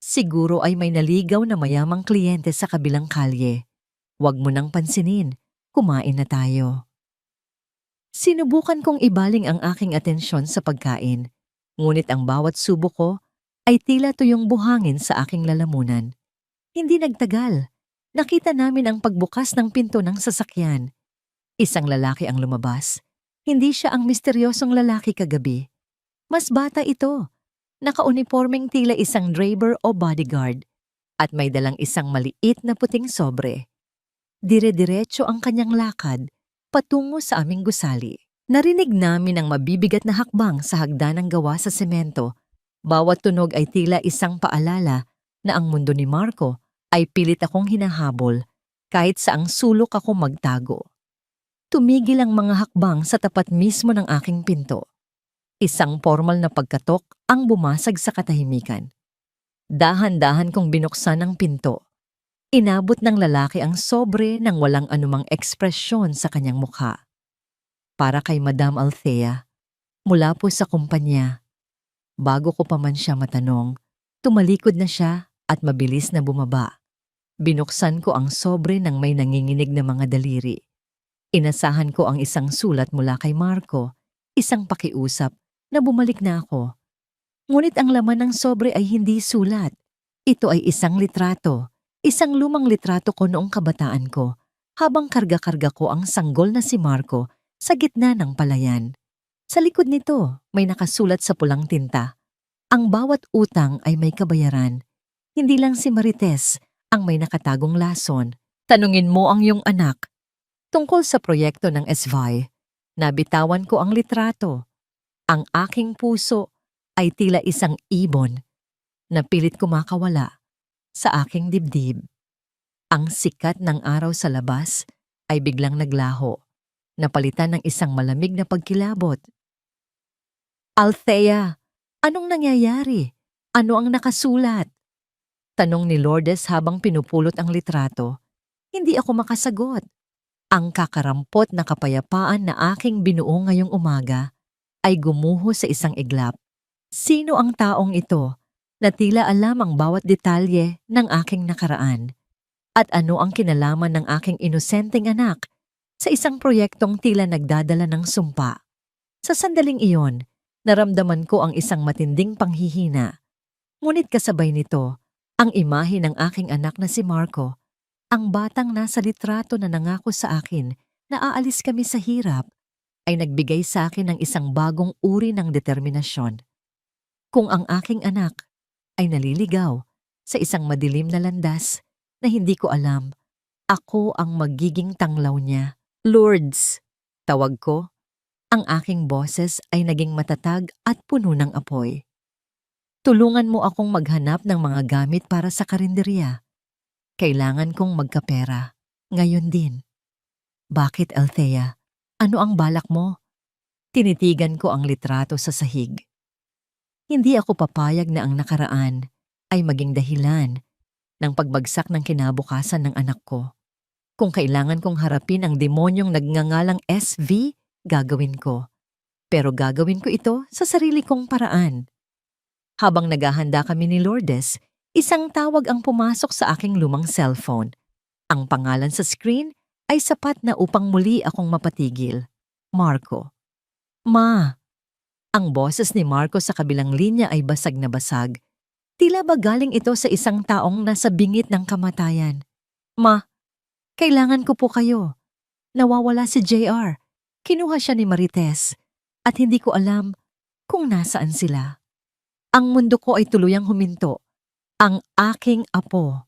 Speaker 1: Siguro ay may naligaw na mayamang kliyente sa kabilang kalye. Huwag mo nang pansinin, kumain na tayo. Sinubukan kong ibaling ang aking atensyon sa pagkain, ngunit ang bawat subo ko ay tila tuyong buhangin sa aking lalamunan. Hindi nagtagal, nakita namin ang pagbukas ng pinto ng sasakyan. Isang lalaki ang lumabas. Hindi siya ang misteryosong lalaki kagabi. Mas bata ito. Nakaunipormeng tila isang driver o bodyguard at may dalang isang maliit na puting sobre. Dire-diretso ang kanyang lakad patungo sa aming gusali. Narinig namin ang mabibigat na hakbang sa hagdanang gawa sa semento. Bawat tunog ay tila isang paalala na ang mundo ni Marco ay pilit akong hinahabol kahit saang sulok ako magtago. Tumigil ang mga hakbang sa tapat mismo ng aking pinto. Isang formal na pagkatok ang bumasag sa katahimikan. Dahan-dahan kong binuksan ang pinto. Inabot ng lalaki ang sobre nang walang anumang ekspresyon sa kanyang mukha. Para kay Madam Althea, mula po sa kumpanya. Bago ko pa man siya matanong, tumalikod na siya at mabilis na bumaba. Binuksan ko ang sobre nang may nanginginig na mga daliri. Inasahan ko ang isang sulat mula kay Marco, isang pakiusap na bumalik na ako. Ngunit ang laman ng sobre ay hindi sulat. Ito ay isang litrato, isang lumang litrato ko noong kabataan ko, habang karga-karga ko ang sanggol na si Marco sa gitna ng palayan. Sa likod nito, may nakasulat sa pulang tinta. Ang bawat utang ay may kabayaran. Hindi lang si Marites ang may nakatagong lason. Tanungin mo ang iyong anak. Tungkol sa proyekto ng SVI, nabitawan ko ang litrato. Ang aking puso ay tila isang ibon na pilit kumakawala sa aking dibdib. Ang sikat ng araw sa labas ay biglang naglaho, napalitan ng isang malamig na pagkilabot. Althea, anong nangyayari? Ano ang nakasulat? Tanong ni Lourdes habang pinupulot ang litrato. Hindi ako makasagot. Ang kakarampot na kapayapaan na aking binuo ngayong umaga ay gumuho sa isang iglap. Sino ang taong ito na tila alam ang bawat detalye ng aking nakaraan? At ano ang kinalaman ng aking inosenteng anak sa isang proyektong tila nagdadala ng sumpa? Sa sandaling iyon, naramdaman ko ang isang matinding panghihina. Ngunit kasabay nito, ang imahe ng aking anak na si Marco, ang batang nasa litrato na nangako sa akin na aalis kami sa hirap, ay nagbigay sa akin ng isang bagong uri ng determinasyon. Kung ang aking anak ay naliligaw sa isang madilim na landas na hindi ko alam, ako ang magiging tanglaw niya. Lourdes, tawag ko. Ang aking boses ay naging matatag at puno ng apoy. Tulungan mo akong maghanap ng mga gamit para sa karinderya. Kailangan kong magkapera. Ngayon din. Bakit, Althea? Ano ang balak mo? Tinitigan ko ang litrato sa sahig. Hindi ako papayag na ang nakaraan ay maging dahilan ng pagbagsak ng kinabukasan ng anak ko. Kung kailangan kong harapin ang demonyong nagngangalang SV, gagawin ko. Pero gagawin ko ito sa sarili kong paraan. Habang naghahanda kami ni Lourdes, isang tawag ang pumasok sa aking lumang cellphone. Ang pangalan sa screen ay sapat na upang muli akong mapatigil. Marco. Ma! Ang boses ni Marco sa kabilang linya ay basag na basag. Tila ba galing ito sa isang taong nasa bingit ng kamatayan. Ma, kailangan ko po kayo. Nawawala si JR. Kinuha siya ni Marites at hindi ko alam kung nasaan sila. Ang mundo ko ay tuluyang huminto. Ang aking apo.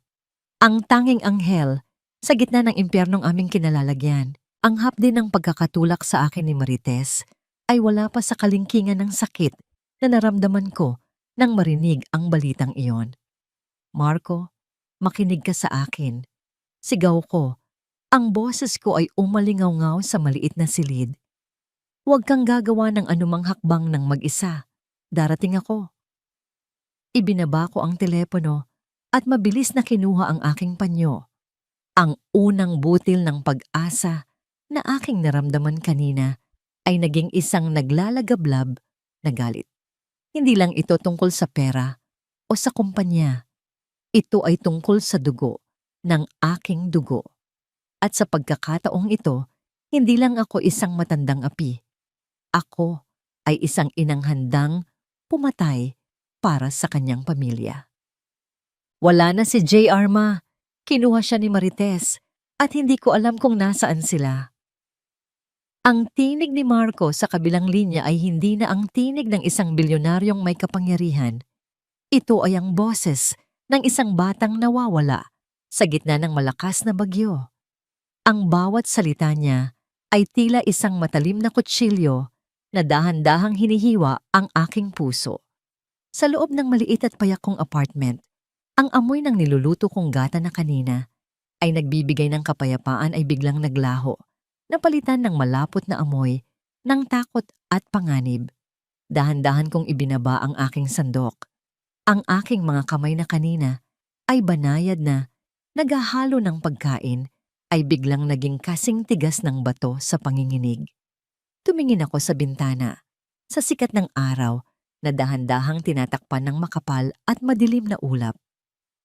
Speaker 1: Ang tanging anghel sa gitna ng impyernong aming kinalalagyan. Ang hapdi ng pagkakatulak sa akin ni Marites ay wala pa sa kalingkingan ng sakit na naramdaman ko nang marinig ang balitang iyon. Marco, makinig ka sa akin. Sigaw ko. Ang boses ko ay umalingaw-ngaw sa maliit na silid. Huwag kang gagawa ng anumang hakbang ng mag-isa. Darating ako. Ibinaba ko ang telepono at mabilis na kinuha ang aking panyo. Ang unang butil ng pag-asa na aking naramdaman kanina ay naging isang naglalagablab na galit. Hindi lang ito tungkol sa pera o sa kumpanya. Ito ay tungkol sa dugo ng aking dugo. At sa pagkakataong ito, hindi lang ako isang matandang api. Ako ay isang inang handang pumatay para sa kanyang pamilya. Wala na si JR, ma. Kinuha siya ni Marites at hindi ko alam kung nasaan sila. Ang tinig ni Marco sa kabilang linya ay hindi na ang tinig ng isang bilyonaryong may kapangyarihan. Ito ay ang boses ng isang batang nawawala sa gitna ng malakas na bagyo. Ang bawat salita niya ay tila isang matalim na kutsilyo na dahan-dahang hinihiwa ang aking puso. Sa loob ng maliit at payak kong apartment, ang amoy ng niluluto kong gata na kanina ay nagbibigay ng kapayapaan ay biglang naglaho, napalitan ng malapot na amoy ng takot at panganib. Dahan-dahan kong ibinaba ang aking sandok. Ang aking mga kamay na kanina ay banayad na naghahalo ng pagkain ay biglang naging kasing tigas ng bato sa panginginig. Tumingin ako sa bintana, sa sikat ng araw na dahan-dahang tinatakpan ng makapal at madilim na ulap.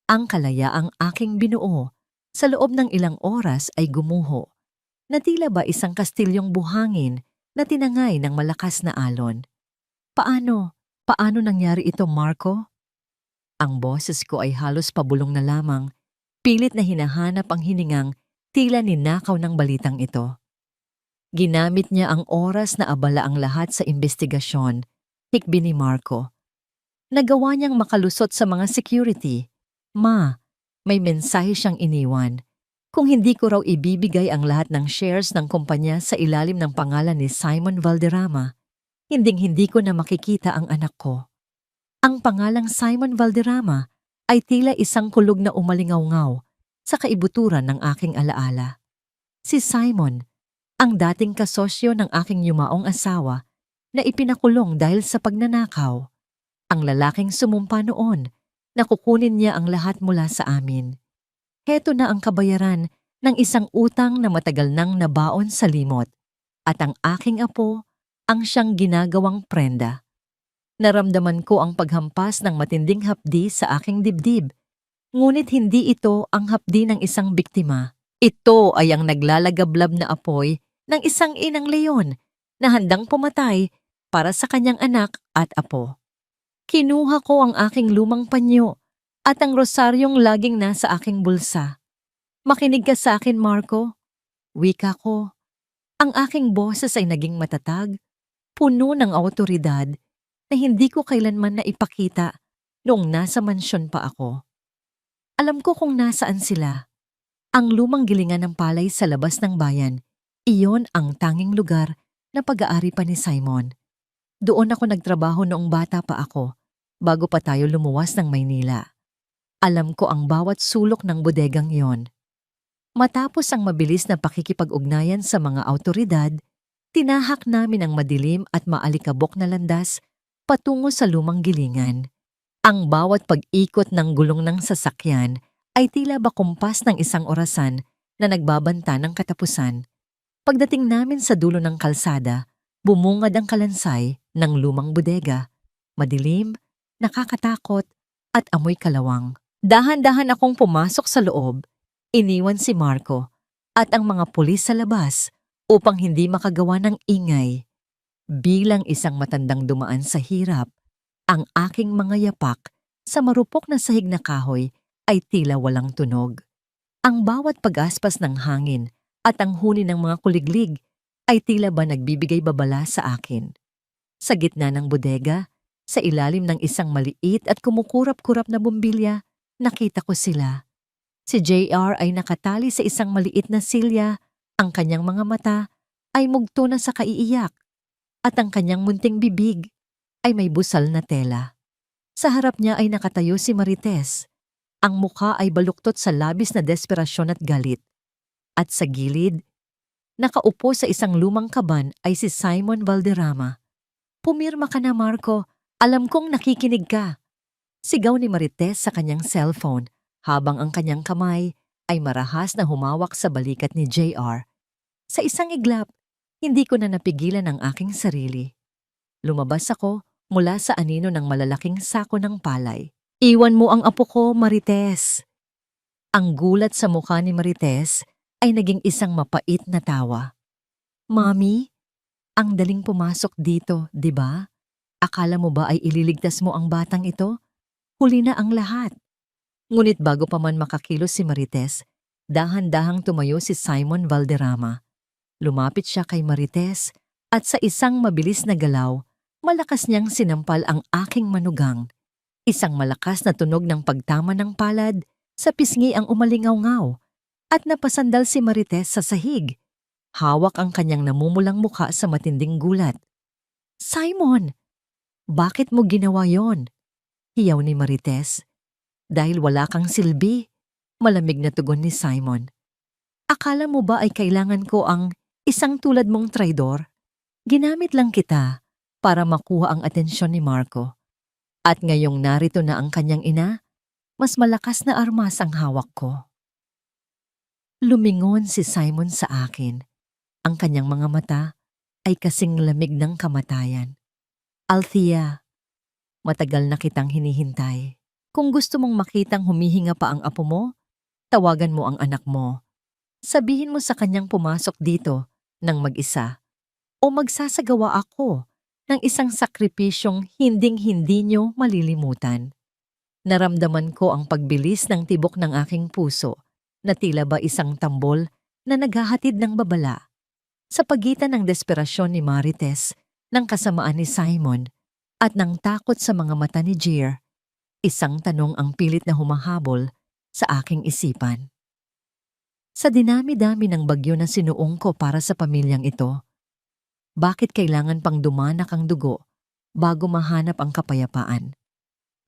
Speaker 1: Ang kalayaang aking binuo sa loob ng ilang oras ay gumuho, na tila ba isang kastilyong buhangin na tinangay ng malakas na alon. Paano? Paano nangyari ito, Marco? Ang boses ko ay halos pabulong na lamang, pilit na hinahanap ang hiningang tila ninakaw ng balitang ito. Ginamit niya ang oras na abala ang lahat sa investigasyon, hikbi ni Marco. Nagawa niyang makalusot sa mga security. Ma, may mensahe siyang iniwan. Kung hindi ko raw ibibigay ang lahat ng shares ng kumpanya sa ilalim ng pangalan ni Simon Valderrama, hinding-hindi ko na makikita ang anak ko. Ang pangalang Simon Valderrama ay tila isang kulog na umalingaw-ngaw sa kaibuturan ng aking alaala. Si Simon, ang dating kasosyo ng aking yumaong asawa na ipinakulong dahil sa pagnanakaw. Ang lalaking sumumpa noon na kukunin niya ang lahat mula sa amin. Heto na ang kabayaran ng isang utang na matagal nang nabaon sa limot at ang aking apo ang siyang ginagawang prenda. Naramdaman ko ang paghampas ng matinding hapdi sa aking dibdib. Ngunit hindi ito ang hapdi ng isang biktima. Ito ay ang naglalagablab na apoy ng isang inang leon na handang pumatay para sa kanyang anak at apo. Kinuha ko ang aking lumang panyo at ang rosaryong laging nasa aking bulsa. Makinig ka sa akin, Marco. Wika ko. Ang aking boses ay naging matatag, puno ng awtoridad na hindi ko kailanman naipakita noong nasa mansyon pa ako. Alam ko kung nasaan sila. Ang lumang gilingan ng palay sa labas ng bayan, iyon ang tanging lugar na pag-aari pa ni Simon. Doon ako nagtrabaho noong bata pa ako, bago pa tayo lumuwas ng Maynila. Alam ko ang bawat sulok ng bodegang iyon. Matapos ang mabilis na pakikipag-ugnayan sa mga awtoridad, tinahak namin ang madilim at maalikabok na landas patungo sa lumang gilingan. Ang bawat pag-ikot ng gulong ng sasakyan ay tila ba kumpas ng isang orasan na nagbabanta ng katapusan. Pagdating namin sa dulo ng kalsada, bumungad ang kalansay ng lumang bodega. Madilim, nakakatakot, at amoy kalawang. Dahan-dahan akong pumasok sa loob, iniwan si Marco at ang mga pulis sa labas upang hindi makagawa ng ingay. Bilang isang matandang dumaan sa hirap, ang aking mga yapak sa marupok na sahig na kahoy ay tila walang tunog. Ang bawat pag-aspas ng hangin at ang huni ng mga kuliglig ay tila ba nagbibigay babala sa akin. Sa gitna ng bodega, sa ilalim ng isang maliit at kumukurap-kurap na bumbilya, nakita ko sila. Si JR ay nakatali sa isang maliit na silya, ang kanyang mga mata ay mugto na sa kaiiyak, at ang kanyang munting bibig ay may busal na tela. Sa harap niya ay nakatayo si Marites. Ang mukha ay baluktot sa labis na desperasyon at galit. At sa gilid, nakaupo sa isang lumang kaban ay si Simon Valderrama. "Pumirma ka na, Marco. Alam kong nakikinig ka." Sigaw ni Marites sa kanyang cellphone habang ang kanyang kamay ay marahas na humawak sa balikat ni JR. Sa isang iglap, hindi ko na napigilan ang aking sarili. Lumabas ako mula sa anino ng malalaking sako ng palay. "Iwan mo ang apo ko, Marites." Ang gulat sa mukha ni Marites ay naging isang mapait na tawa. "Mami, ang daling pumasok dito, di ba? Akala mo ba ay ililigtas mo ang batang ito? Huli na ang lahat." Ngunit bago pa man makakilos si Marites, dahan-dahang tumayo si Simon Valderrama. Lumapit siya kay Marites at sa isang mabilis na galaw, malakas niyang sinampal ang aking manugang. Isang malakas na tunog ng pagtama ng palad sa pisngi ang umalingaw-ngaw at napasandal si Marites sa sahig. Hawak ang kanyang namumulang mukha sa matinding gulat. "Simon, bakit mo ginawa yon?" Hiyaw ni Marites. "Dahil wala kang silbi," malamig na tugon ni Simon. "Akala mo ba ay kailangan ko ang isang tulad mong traidor? Ginamit lang kita para makuha ang atensyon ni Marco. At ngayong narito na ang kanyang ina, mas malakas na armas ang hawak ko." Lumingon si Simon sa akin. Ang kanyang mga mata ay kasing lamig ng kamatayan. "Althea, matagal na kitang hinihintay. Kung gusto mong makitang humihinga pa ang apo mo, tawagan mo ang anak mo. Sabihin mo sa kanyang pumasok dito ng mag-isa o magsasagawa ako ng isang sakripisyong hinding-hindi nyo malilimutan." Naramdaman ko ang pagbilis ng tibok ng aking puso na tila ba isang tambol na naghahatid ng babala. Sa pagitan ng desperasyon ni Marites, ng kasamaan ni Simon, at ng takot sa mga mata ni Jer, isang tanong ang pilit na humahabol sa aking isipan. Sa dinami-dami ng bagyo na sinuong ko para sa pamilyang ito, bakit kailangan pang dumanak ang dugo bago mahanap ang kapayapaan?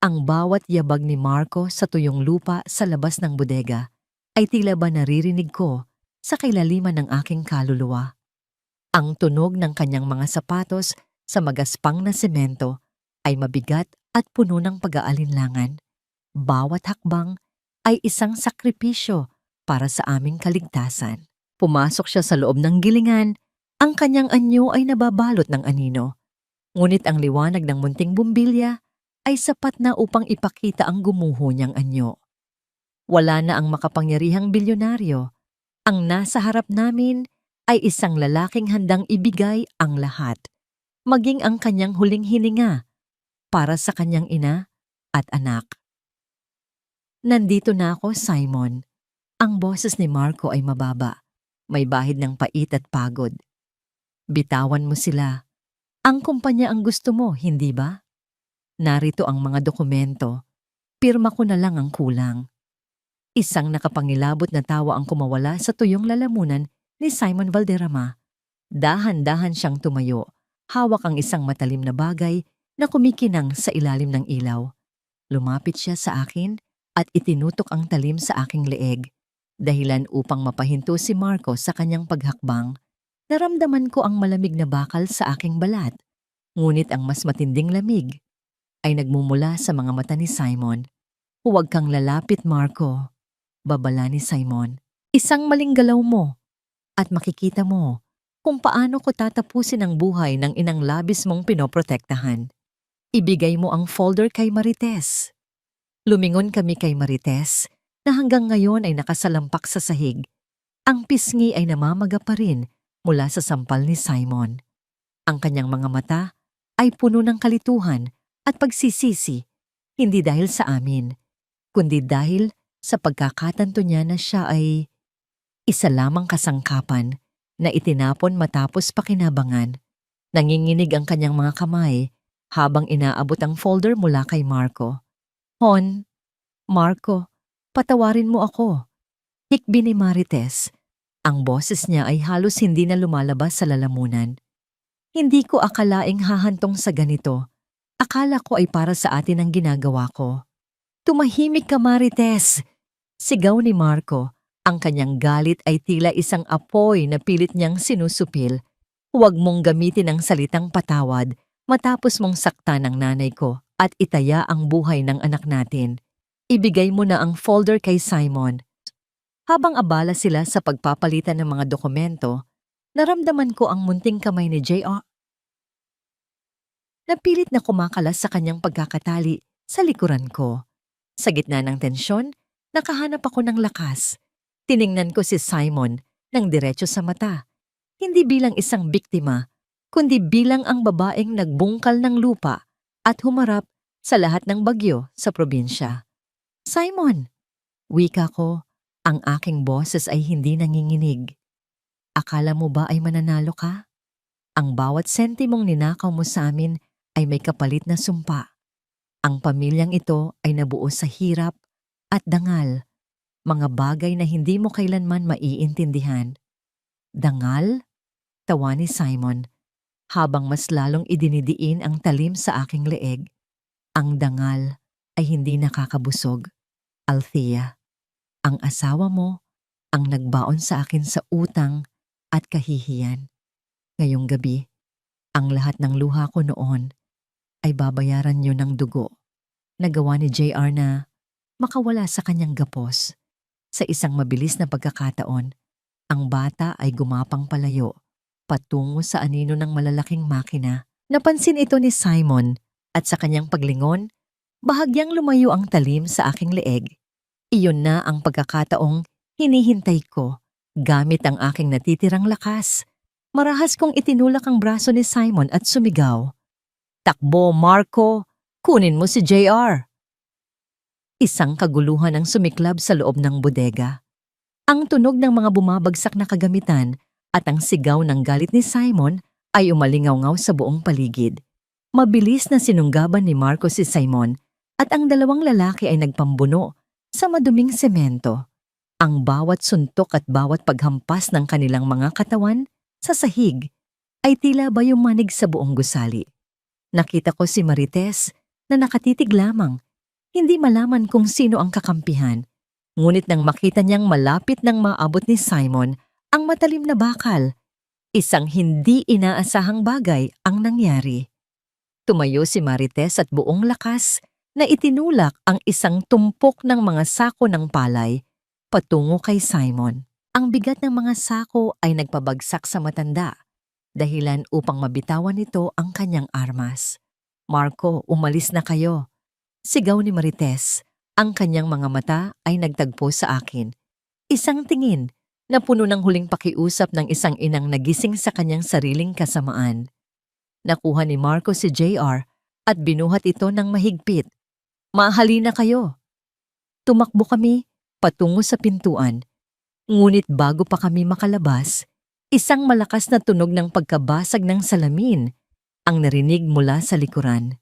Speaker 1: Ang bawat yabag ni Marco sa tuyong lupa sa labas ng bodega ay tila ba naririnig ko sa kailaliman ng aking kaluluwa. Ang tunog ng kanyang mga sapatos sa magaspang na semento ay mabigat at puno ng pag-aalinlangan. Bawat hakbang ay isang sakripisyo para sa aming kaligtasan. Pumasok siya sa loob ng gilingan, ang kanyang anyo ay nababalot ng anino. Ngunit ang liwanag ng munting bumbilya ay sapat na upang ipakita ang gumuho niyang anyo. Wala na ang makapangyarihang bilyonaryo. Ang nasa harap namin ay isang lalaking handang ibigay ang lahat, maging ang kanyang huling hininga para sa kanyang ina at anak. Nandito na ako, Simon. Ang boses ni Marco ay mababa. May bahid ng pait at pagod. Bitawan mo sila. Ang kumpanya ang gusto mo, hindi ba? Narito ang mga dokumento. Pirma ko na lang ang kulang. Isang nakapangilabot na tawa ang kumawala sa tuyong lalamunan ni Simon Valderrama. Dahan-dahan siyang tumayo. Hawak ang isang matalim na bagay na kumikinang sa ilalim ng ilaw. Lumapit siya sa akin at itinutok ang talim sa aking leeg. Dahilan upang mapahinto si Marco sa kanyang paghakbang, naramdaman ko ang malamig na bakal sa aking balat. Ngunit ang mas matinding lamig ay nagmumula sa mga mata ni Simon. Huwag kang lalapit, Marco. Babala ni Simon. Isang maling galaw mo at makikita mo kung paano ko tatapusin ang buhay ng inang labis mong pinoprotektahan. Ibigay mo ang folder kay Marites. Lumingon kami kay Marites na hanggang ngayon ay nakasalampak sa sahig. Ang pisngi ay namamaga pa rin mula sa sampal ni Simon. Ang kanyang mga mata ay puno ng kalituhan at pagsisisi, hindi dahil sa amin, kundi dahil sa pagkakatanto niya na siya ay isa lamang kasangkapan na itinapon matapos pakinabangan. Nanginginig ang kanyang mga kamay habang inaabot ang folder mula kay Marco. Hon, Marco, patawarin mo ako. Hikbi ni Marites. Ang boses niya ay halos hindi na lumalabas sa lalamunan. Hindi ko akalaing hahantong sa ganito. Akala ko ay para sa atin ang ginagawa ko. Tumahimik ka, Marites! Sigaw ni Marco. Ang kanyang galit ay tila isang apoy na pilit niyang sinusupil. Huwag mong gamitin ang salitang patawad matapos mong saktan ang nanay ko at itaya ang buhay ng anak natin. Ibigay mo na ang folder kay Simon. Habang abala sila sa pagpapalitan ng mga dokumento, naramdaman ko ang munting kamay ni JR. Napilit na kumakalas sa kanyang pagkakatali sa likuran ko. Sa gitna ng tensyon, nakahanap ako ng lakas. Tiningnan ko si Simon ng diretso sa mata. Hindi bilang isang biktima, kundi bilang ang babaeng nagbungkal ng lupa at humarap sa lahat ng bagyo sa probinsya. Simon! Wika ko, ang aking boses ay hindi nanginginig. Akala mo ba ay mananalo ka? Ang bawat sentimong ninakaw mo sa amin ay may kapalit na sumpa. Ang pamilyang ito ay nabuo sa hirap at dangal, mga bagay na hindi mo kailanman maiintindihan. Dangal? Tawa ni Simon, habang mas lalong idinidiin ang talim sa aking leeg. Ang dangal ay hindi nakakabusog. Althea, ang asawa mo ang nagbaon sa akin sa utang at kahihiyan. Ngayong gabi, ang lahat ng luha ko noon ay babayaran niyo ng dugo. Nagawa ni JR na makawala sa kanyang gapos. Sa isang mabilis na pagkakataon, ang bata ay gumapang palayo, patungo sa anino ng malalaking makina. Napansin ito ni Simon at sa kanyang paglingon, bahagyang lumayo ang talim sa aking leeg. Iyon na ang pagkakataong hinihintay ko. Gamit ang aking natitirang lakas, marahas kong itinulak ang braso ni Simon at sumigaw. Takbo, Marco! Kunin mo si JR! Isang kaguluhan ang sumiklab sa loob ng bodega. Ang tunog ng mga bumabagsak na kagamitan at ang sigaw ng galit ni Simon ay umalingaw-ngaw sa buong paligid. Mabilis na sinunggaban ni Marco si Simon at ang dalawang lalaki ay nagpambuno sa maduming semento. Ang bawat suntok at bawat paghampas ng kanilang mga katawan sa sahig ay tila bayumanig sa buong gusali. Nakita ko si Marites na nakatitig lamang, hindi malaman kung sino ang kakampihan. Ngunit nang makita niyang malapit nang maabot ni Simon ang matalim na bakal, isang hindi inaasahang bagay ang nangyari. Tumayo si Marites at buong lakas na itinulak ang isang tumpok ng mga sako ng palay patungo kay Simon. Ang bigat ng mga sako ay nagpabagsak sa matanda, dahilan upang mabitawan nito ang kanyang armas. Marco, umalis na kayo. Sigaw ni Marites. Ang kanyang mga mata ay nagtagpo sa akin. Isang tingin na puno ng huling pakiusap ng isang inang nagising sa kanyang sariling kasamaan. Nakuha ni Marco si JR at binuhat ito ng mahigpit. Mahalina kayo. Tumakbo kami patungo sa pintuan. Ngunit bago pa kami makalabas, isang malakas na tunog ng pagkabasag ng salamin ang narinig mula sa likuran.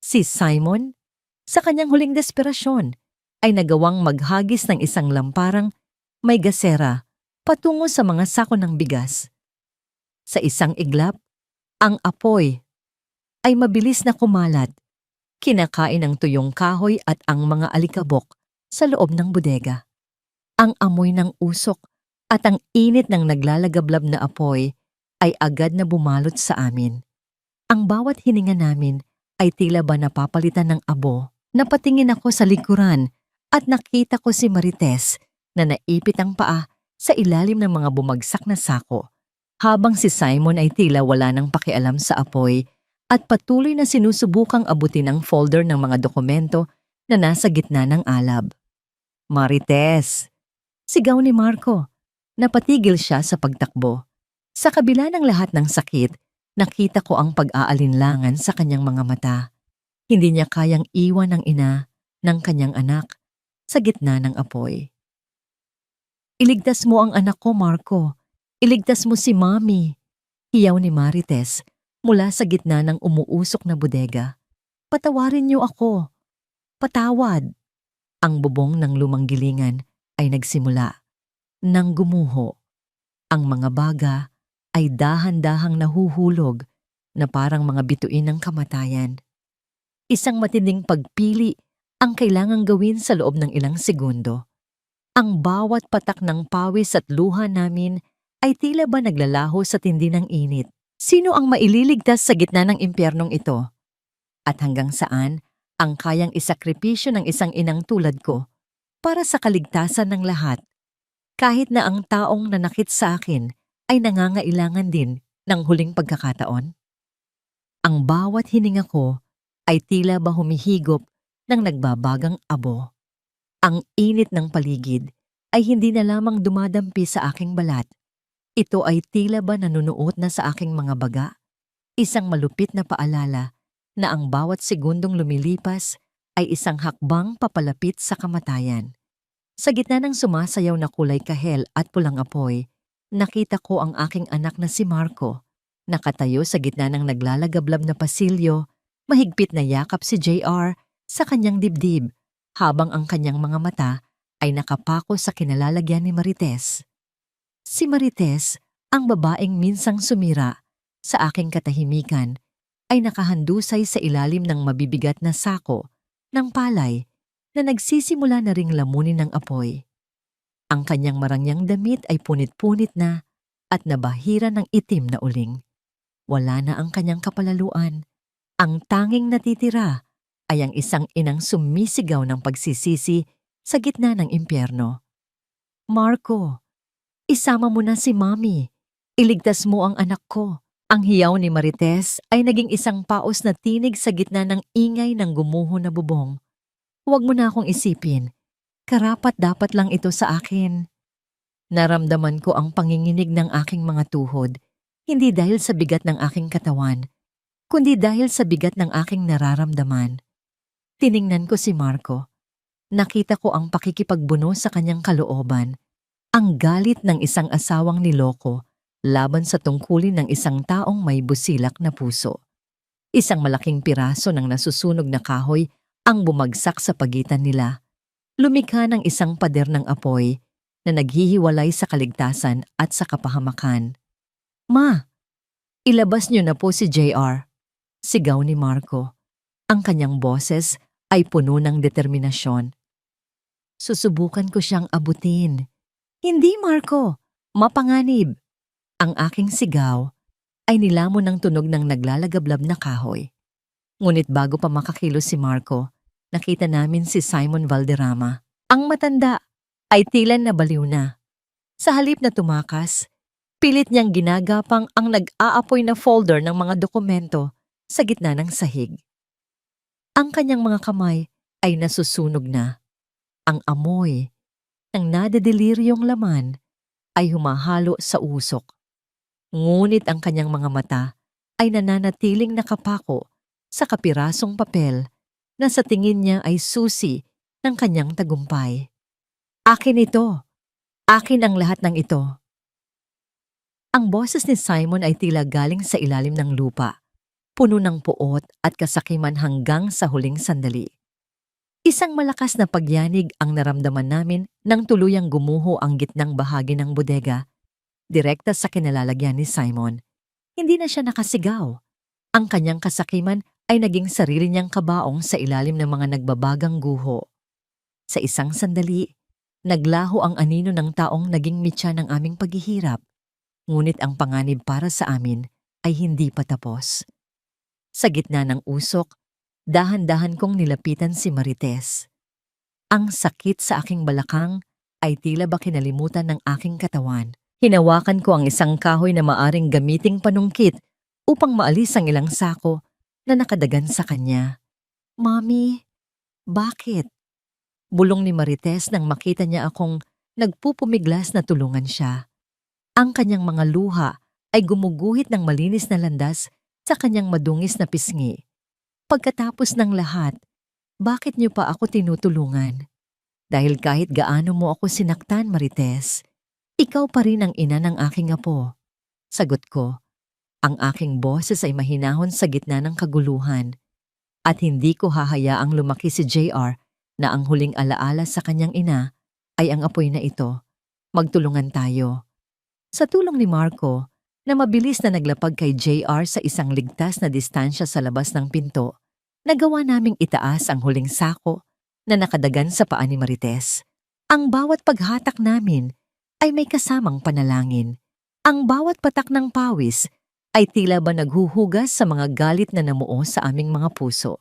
Speaker 1: Si Simon, sa kanyang huling desperasyon, ay nagawang maghagis ng isang lamparang may gasera patungo sa mga sako ng bigas. Sa isang iglap, ang apoy ay mabilis na kumalat, kinakain ang tuyong kahoy at ang mga alikabok sa loob ng bodega. Ang amoy ng usok at ang init ng naglalagablab na apoy ay agad na bumalot sa amin. Ang bawat hininga namin ay tila ba napapalitan ng abo. Napatingin ako sa likuran at nakita ko si Marites na naipit ang paa sa ilalim ng mga bumagsak na sako, habang si Simon ay tila wala nang pakialam sa apoy at patuloy na sinusubukang abutin ang folder ng mga dokumento na nasa gitna ng alab. Marites! Sigaw ni Marco. Napatigil siya sa pagtakbo. Sa kabila ng lahat ng sakit, nakita ko ang pag-aalinlangan sa kanyang mga mata. Hindi niya kayang iwan ang ina ng kanyang anak sa gitna ng apoy. Iligtas mo ang anak ko, Marco. Iligtas mo si Mami. Hiyaw ni Marites mula sa gitna ng umuusok na bodega. Patawarin niyo ako. Patawad. Ang bubong ng lumang gilingan ay nagsimula. Nang gumuho, ang mga baga ay dahan-dahang nahuhulog na parang mga bituin ng kamatayan. Isang matinding pagpili ang kailangang gawin sa loob ng ilang segundo. Ang bawat patak ng pawis at luha namin ay tila ba naglalaho sa tindi ng init. Sino ang maililigtas sa gitna ng impyernong ito? At hanggang saan ang kayang isakripisyo ng isang inang tulad ko para sa kaligtasan ng lahat, kahit na ang taong nanakit sa akin ay nangangailangan din ng huling pagkakataon? Ang bawat hininga ko ay tila ba humihigop ng nagbabagang abo. Ang init ng paligid ay hindi na lamang dumadampi sa aking balat. Ito ay tila ba nanunuot na sa aking mga baga, isang malupit na paalala na ang bawat segundong lumilipas ay isang hakbang papalapit sa kamatayan. Sa gitna ng sumasayaw na kulay kahel at pulang apoy, nakita ko ang aking anak na si Marco, nakatayo sa gitna ng naglalagablab na pasilyo, mahigpit na yakap si JR sa kanyang dibdib, habang ang kanyang mga mata ay nakapako sa kinalalagyan ni Marites. Si Marites, ang babaeng minsang sumira sa aking katahimikan, ay nakahandusay sa ilalim ng mabibigat na sako ng palay na nagsisimula na ring lamunin ng apoy. Ang kanyang marangyang damit ay punit-punit na at nabahira ng itim na uling. Wala na ang kanyang kapalaluan. Ang tanging natitira ay ang isang inang sumisigaw ng pagsisisi sa gitna ng impyerno. Marco, isama mo na si Mami. Iligtas mo ang anak ko. Ang hiyaw ni Marites ay naging isang paos na tinig sa gitna ng ingay ng gumuho na bubong. Huwag mo na akong isipin. Karapat-dapat lang ito sa akin. Naramdaman ko ang panginginig ng aking mga tuhod, hindi dahil sa bigat ng aking katawan, kundi dahil sa bigat ng aking nararamdaman. Tiningnan ko si Marco. Nakita ko ang pakikipagbuno sa kanyang kalooban, ang galit ng isang asawang niloko laban sa tungkulin ng isang taong may busilak na puso. Isang malaking piraso ng nasusunog na kahoy ang bumagsak sa pagitan nila. Lumikha ng isang pader ng apoy na naghihiwalay sa kaligtasan at sa kapahamakan. Ma, ilabas niyo na po si JR, sigaw ni Marco. Ang kanyang boses ay puno ng determinasyon. Susubukan ko siyang abutin. Hindi, Marco, mapanganib. Ang aking sigaw ay nilamon ng tunog ng naglalagablab na kahoy. Ngunit bago pa makakilos si Marco, nakita namin si Simon Valderrama. Ang matanda ay tila nabaliw na. Sa halip na tumakas, pilit niyang ginagapang ang nag-aapoy na folder ng mga dokumento sa gitna ng sahig. Ang kanyang mga kamay ay nasusunog na. Ang amoy ng nadedeliryong laman ay humahalo sa usok. Ngunit ang kanyang mga mata ay nananatiling nakapako sa kapirasong papel na sa tingin niya ay susi ng kanyang tagumpay. Akin ito! Akin ang lahat ng ito! Ang boses ni Simon ay tila galing sa ilalim ng lupa, puno ng puot at kasakiman hanggang sa huling sandali. Isang malakas na pagyanig ang naramdaman namin nang tuluyang gumuho ang gitnang bahagi ng bodega, direkta sa kinalalagyan ni Simon. Hindi na siya nakasigaw. Ang kanyang kasakiman ay naging sarili niyang kabaong sa ilalim ng mga nagbabagang guho. Sa isang sandali, naglaho ang anino ng taong naging mitya ng aming paghihirap. Ngunit ang panganib para sa amin ay hindi pa tapos. Sa gitna ng usok, dahan-dahan kong nilapitan si Marites. Ang sakit sa aking balakang ay tila ba kinalimutan ng aking katawan. Hinawakan ko ang isang kahoy na maaring gamiting panungkit upang maalis ang ilang sako na nakadagan sa kanya. Mami, bakit? Bulong ni Marites nang makita niya akong nagpupumiglas na tulungan siya. Ang kanyang mga luha ay gumuguhit ng malinis na landas sa kanyang madungis na pisngi. Pagkatapos ng lahat, bakit niyo pa ako tinutulungan? Dahil kahit gaano mo ako sinaktan, Marites, ikaw pa rin ang ina ng aking apo. Sagot ko, ang aking boses ay mahinahon sa gitna ng kaguluhan at hindi ko hahayaang lumaki si JR na ang huling alaala sa kanyang ina ay ang apoy na ito. Magtulungan tayo. Sa tulong ni Marco, na mabilis na naglapag kay JR sa isang ligtas na distansya sa labas ng pinto, nagawa naming itaas ang huling sako na nakadagan sa paa ni Marites. Ang bawat paghatak namin ay may kasamang panalangin. Ang bawat patak ng pawis ay tila ba naghuhugas sa mga galit na namuo sa aming mga puso.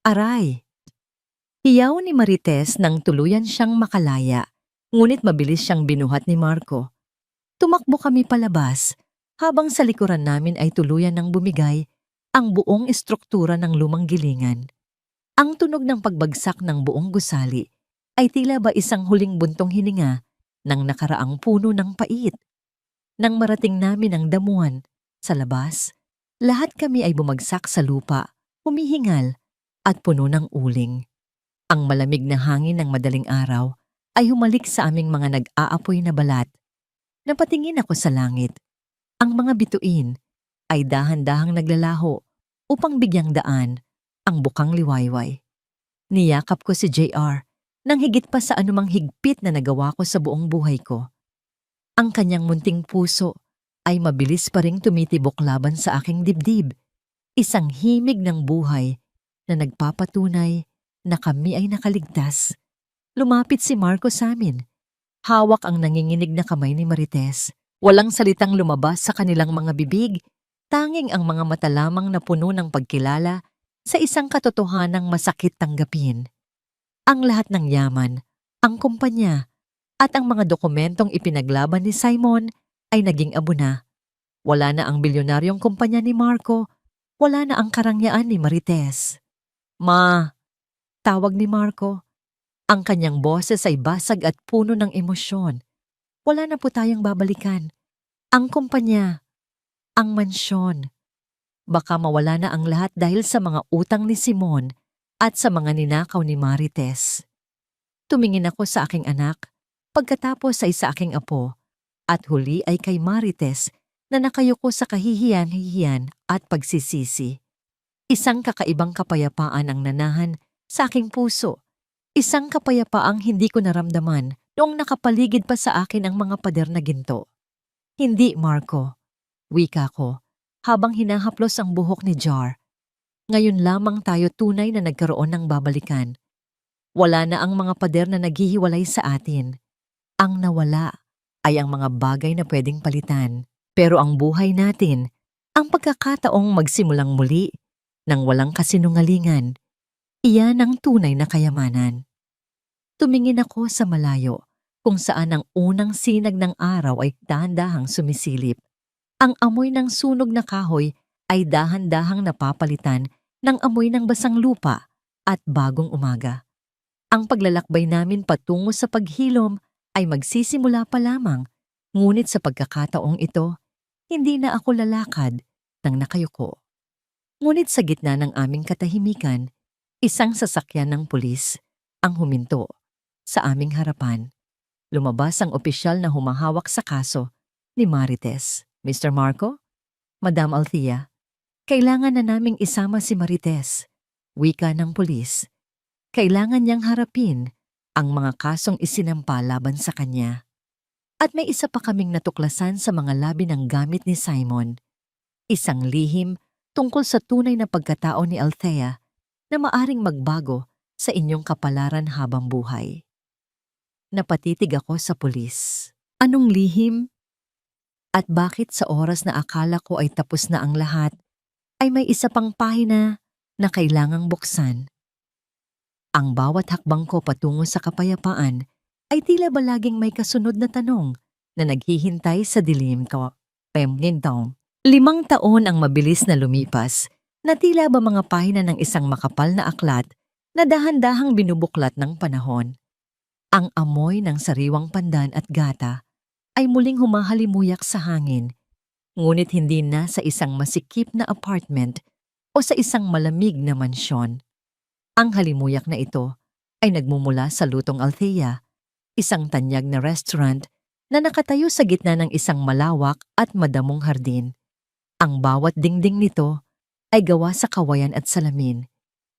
Speaker 1: Aray! Hiyaw ni Marites nang tuluyan siyang makalaya, ngunit mabilis siyang binuhat ni Marco. Tumakbo kami palabas, habang sa likuran namin ay tuluyan ng bumigay ang buong estruktura ng lumang gilingan. Ang tunog ng pagbagsak ng buong gusali ay tila ba isang huling buntong hininga ng nakaraang puno ng pait. Nang marating namin ang damuhan sa labas, lahat kami ay bumagsak sa lupa, humihingal at puno ng uling. Ang malamig na hangin ng madaling araw ay humalik sa aming mga nag-aapoy na balat. Napatingin ako sa langit. Ang mga bituin ay dahan-dahang naglalaho upang bigyang daan ang bukang liwayway. Niyakap ko si JR nang higit pa sa anumang higpit na nagawa ko sa buong buhay ko. Ang kanyang munting puso ay mabilis pa ring tumitibok laban sa aking dibdib. Isang himig ng buhay na nagpapatunay na kami ay nakaligtas. Lumapit si Marco sa amin. Hawak ang nanginginig na kamay ni Marites. Walang salitang lumabas sa kanilang mga bibig, tanging ang mga mata lamang na puno ng pagkilala sa isang katotohanang masakit tanggapin. Ang lahat ng yaman, ang kumpanya, at ang mga dokumentong ipinaglaban ni Simon ay naging abo na. Wala na ang bilyonaryong kumpanya ni Marco, wala na ang karangyaan ni Marites. Ma, tawag ni Marco. Ang kanyang boses ay basag at puno ng emosyon. Wala na po tayong babalikan. Ang kumpanya, ang mansyon. Baka mawala na ang lahat dahil sa mga utang ni Simon at sa mga ninakaw ni Marites. Tumingin ako sa aking anak, pagkatapos ay sa aking apo, at huli ay kay Marites na nakayuko sa kahihiyan-hihiyan at pagsisisi. Isang kakaibang kapayapaan ang nanahan sa aking puso. Isang kapayapaang hindi ko naramdaman noong nakapaligid pa sa akin ang mga pader na ginto. Hindi, Marco. Wika ko, habang hinahaplos ang buhok ni Jar. Ngayon lamang tayo tunay na nagkaroon ng babalikan. Wala na ang mga pader na naghihiwalay sa atin. Ang nawala ay ang mga bagay na pwedeng palitan. Pero ang buhay natin, ang pagkakataong magsimulang muli, nang walang kasinungalingan, iyan ang tunay na kayamanan. Tumingin ako sa malayo, kung saan ang unang sinag ng araw ay dahan-dahang sumisilip. Ang amoy ng sunog na kahoy ay dahan-dahang napapalitan ng amoy ng basang lupa at bagong umaga. Ang paglalakbay namin patungo sa paghilom ay magsisimula pa lamang, ngunit sa pagkakataong ito, hindi na ako lalakad nang nakayuko. Ngunit sa gitna ng aming katahimikan, isang sasakyan ng pulis ang huminto sa aming harapan. Lumabas ang opisyal na humahawak sa kaso ni Marites. Mr. Marco? Madam Althea, kailangan na naming isama si Marites. Wika ng pulis. Kailangan niyang harapin ang mga kasong isinampa laban sa kanya. At may isa pa kaming natuklasan sa mga labi ng gamit ni Simon. Isang lihim tungkol sa tunay na pagkatao ni Althea na maaring magbago sa inyong kapalaran habang buhay. Napatitig ako sa pulis. Anong lihim? At bakit sa oras na akala ko ay tapos na ang lahat, ay may isa pang pahina na kailangang buksan? Ang bawat hakbang ko patungo sa kapayapaan ay tila ba laging may kasunod na tanong na naghihintay sa dilim ko. 5 taon ang mabilis na lumipas na tila ba mga pahina ng isang makapal na aklat na dahan-dahang binubuklat ng panahon. Ang amoy ng sariwang pandan at gata ay muling humahalimuyak sa hangin, ngunit hindi na sa isang masikip na apartment o sa isang malamig na mansyon. Ang halimuyak na ito ay nagmumula sa Lutong Althea, isang tanyag na restaurant na nakatayo sa gitna ng isang malawak at madamong hardin. Ang bawat dingding nito ay gawa sa kawayan at salamin.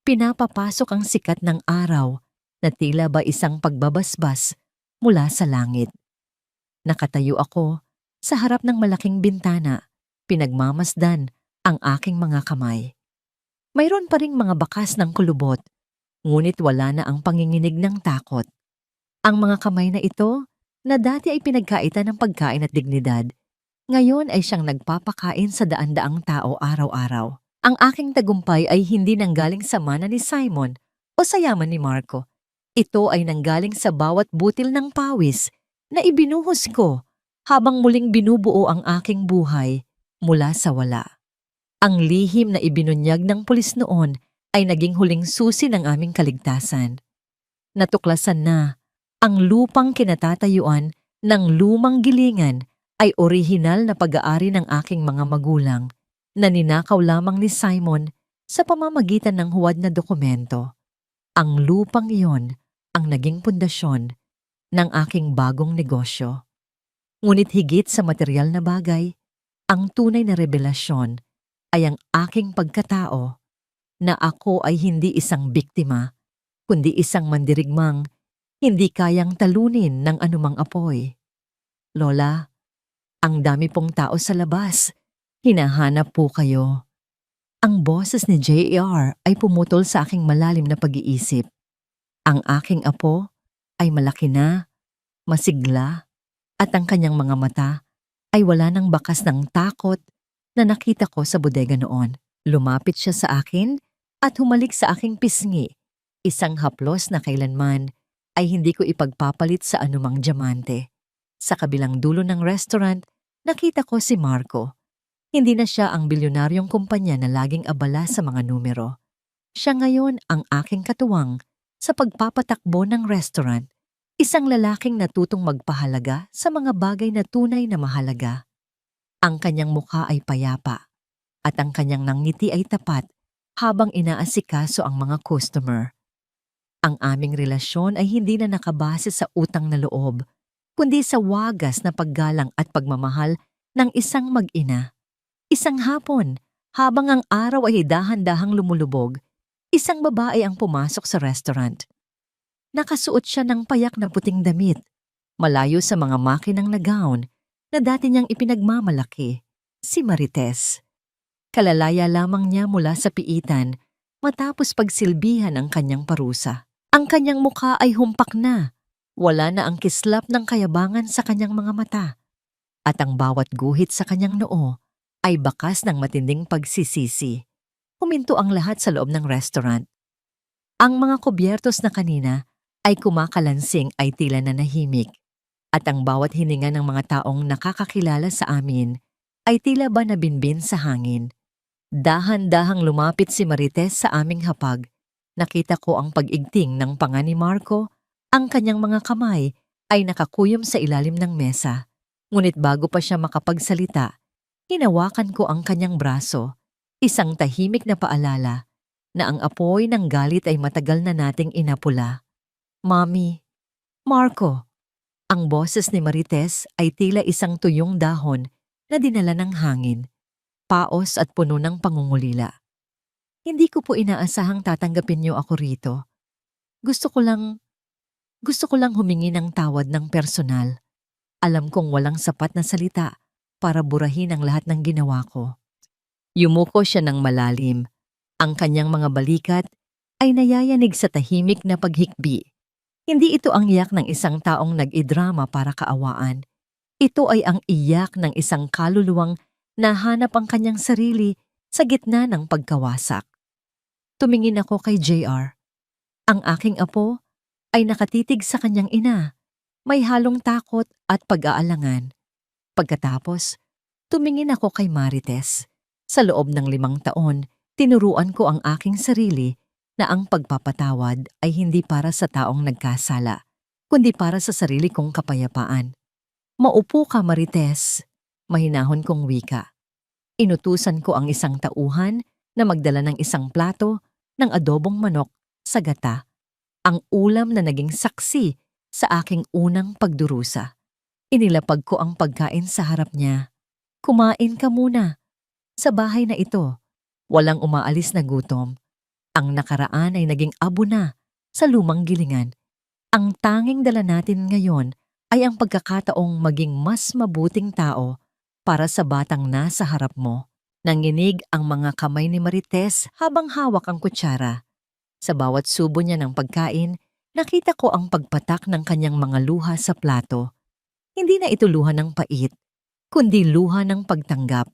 Speaker 1: Pinapapasok ang sikat ng araw na tila ba isang pagbabasbas mula sa langit. Nakatayo ako sa harap ng malaking bintana, pinagmamasdan ang aking mga kamay. Mayroon pa ring mga bakas ng kulubot, ngunit wala na ang panginginig ng takot. Ang mga kamay na ito, na dati ay pinagkaitan ng pagkain at dignidad, ngayon ay siyang nagpapakain sa daan-daang tao araw-araw. Ang aking tagumpay ay hindi nanggaling sa mana ni Simon o sa yaman ni Marco. Ito ay nanggaling sa bawat butil ng pawis na ibinuhos ko habang muling binubuo ang aking buhay mula sa wala. Ang lihim na ibinunyag ng pulis noon ay naging huling susi ng aming kaligtasan. Natuklasan na ang lupang kinatatayuan ng lumang gilingan ay orihinal na pag-aari ng aking mga magulang na ninakaw lamang ni Simon sa pamamagitan ng huwad na dokumento. Ang lupang iyon ang naging pundasyon ng aking bagong negosyo. Ngunit higit sa material na bagay, ang tunay na revelasyon ay ang aking pagkatao na ako ay hindi isang biktima, kundi isang mandirigmang hindi kayang talunin ng anumang apoy. Lola, ang dami pong tao sa labas. Hinahanap po kayo. Ang boses ni J.R. ay pumutol sa aking malalim na pag-iisip. Ang aking apo ay malaki na, masigla, at ang kanyang mga mata ay wala ng bakas ng takot na nakita ko sa bodega noon. Lumapit siya sa akin at humalik sa aking pisngi, isang haplos na kailanman ay hindi ko ipagpapalit sa anumang diamante. Sa kabilang dulo ng restaurant, nakita ko si Marco. Hindi na siya ang bilyonaryong kumpanya na laging abala sa mga numero. Siya ngayon ang aking katuwang sa pagpapatakbo ng restaurant, isang lalaking natutong magpahalaga sa mga bagay na tunay na mahalaga. Ang kanyang mukha ay payapa at ang kanyang nangiti ay tapat habang inaasikaso ang mga customer. Ang aming relasyon ay hindi na nakabase sa utang na loob, kundi sa wagas na paggalang at pagmamahal ng isang mag-ina. Isang hapon, habang ang araw ay dahan-dahang lumulubog, isang babae ang pumasok sa restaurant. Nakasuot siya ng payak na puting damit, malayo sa mga makinang na gown na dati niyang ipinagmamalaki, si Marites. Kalalaya lamang niya mula sa piitan matapos pagsilbihan ang kanyang parusa. Ang kanyang mukha ay humpak na, wala na ang kislap ng kayabangan sa kanyang mga mata, at ang bawat guhit sa kanyang noo ay bakas ng matinding pagsisisi. Huminto ang lahat sa loob ng restaurant. Ang mga kubyertos na kanina ay kumakalansing ay tila nanahimik, at ang bawat hininga ng mga taong nakakakilala sa amin ay tila ba nabinbin sa hangin. Dahan-dahang lumapit si Marites sa aming hapag, Nakita ko ang pag-igting ng panga ni Marco, ang kanyang mga kamay ay nakakuyom sa ilalim ng mesa. Ngunit bago pa siya makapagsalita, hinawakan ko ang kanyang braso, isang tahimik na paalala na ang apoy ng galit ay matagal na nating inapula. Mami, Marco, ang boses ni Marites ay tila isang tuyong dahon na dinala ng hangin, paos at puno ng pangungulila. Hindi ko po inaasahang tatanggapin niyo ako rito. Gusto ko lang humingi ng tawad ng personal. Alam kong walang sapat na salita para burahin ang lahat ng ginawa ko. Yumuko siya ng malalim. Ang kanyang mga balikat ay nayayanig sa tahimik na paghikbi. Hindi ito ang iyak ng isang taong nag-idrama para kaawaan. Ito ay ang iyak ng isang kaluluwang nahanap ang kanyang sarili sa gitna ng pagkawasak. Tumingin ako kay JR. Ang aking apo ay nakatitig sa kanyang ina, may halong takot at pag-aalangan. Pagkatapos, tumingin ako kay Marites. Sa loob ng 5 taon, tinuruan ko ang aking sarili na ang pagpapatawad ay hindi para sa taong nagkasala, kundi para sa sarili kong kapayapaan. Maupo ka, Marites, mahinahon kong wika. Inutusan ko ang isang tauhan na magdala ng isang plato ng adobong manok sa gata, ang ulam na naging saksi sa aking unang pagdurusa. Inilapag ko ang pagkain sa harap niya. Kumain ka muna. Sa bahay na ito, walang umaalis na gutom. Ang nakaraan ay naging abo na sa lumang gilingan. Ang tanging dala natin ngayon ay ang pagkakataong maging mas mabuting tao para sa batang nasa harap mo. Nanginig ang mga kamay ni Marites habang hawak ang kutsara. Sa bawat subo niya ng pagkain, nakita ko ang pagpatak ng kanyang mga luha sa plato. Hindi na ito luha ng pait, kundi luha ng pagtanggap.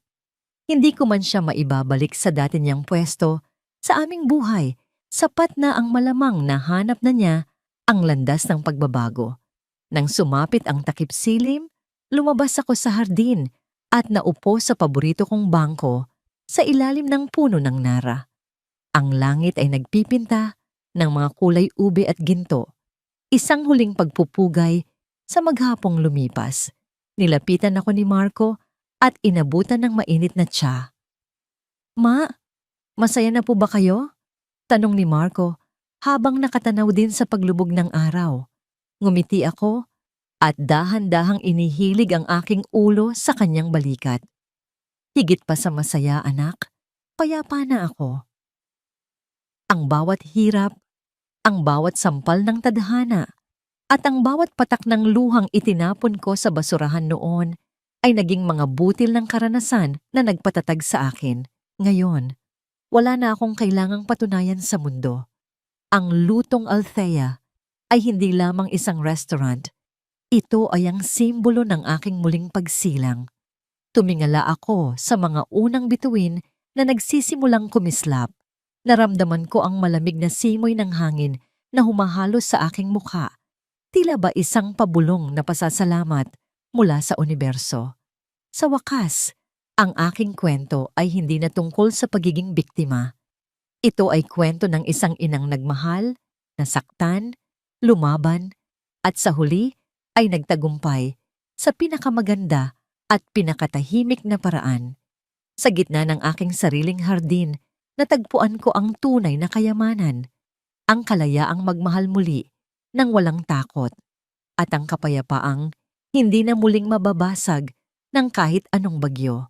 Speaker 1: Hindi ko man siya maibabalik sa dati niyang pwesto sa aming buhay, sapat na ang malamang na hanap na niya ang landas ng pagbabago. Nang sumapit ang takip silim, lumabas ako sa hardin at naupo sa paborito kong bangko sa ilalim ng puno ng nara. Ang langit ay nagpipinta ng mga kulay ube at ginto. Isang huling pagpupugay sa maghapong lumipas. Nilapitan ako ni Marco at inabutan ng mainit na tsa. Ma, masaya na po ba kayo? Tanong ni Marco habang nakatanaw din sa paglubog ng araw. Ngumiti ako at dahan-dahang inihilig ang aking ulo sa kanyang balikat. Higit pa sa masaya, anak, payapa na ako. Ang bawat hirap, ang bawat sampal ng tadhana, at ang bawat patak ng luhang itinapon ko sa basurahan noon ay naging mga butil ng karanasan na nagpatatag sa akin. Ngayon, wala na akong kailangang patunayan sa mundo. Ang Lutong Althea ay hindi lamang isang restaurant. Ito ay ang simbolo ng aking muling pagsilang. Tumingala ako sa mga unang bituin na nagsisimulang kumislap. Naramdaman ko ang malamig na simoy ng hangin na humahalos sa aking mukha. Tila ba isang pabulong na pasasalamat mula sa universo. Sa wakas, ang aking kwento ay hindi na tungkol sa pagiging biktima. Ito ay kwento ng isang inang nagmahal, nasaktan, lumaban, at sa huli ay nagtagumpay sa pinakamaganda at pinakatahimik na paraan. Sa gitna ng aking sariling hardin, natagpuan ko ang tunay na kayamanan, ang kalayaang magmahal muli nang walang takot, at ang kapayapaang hindi na muling mababasag ng kahit anong bagyo.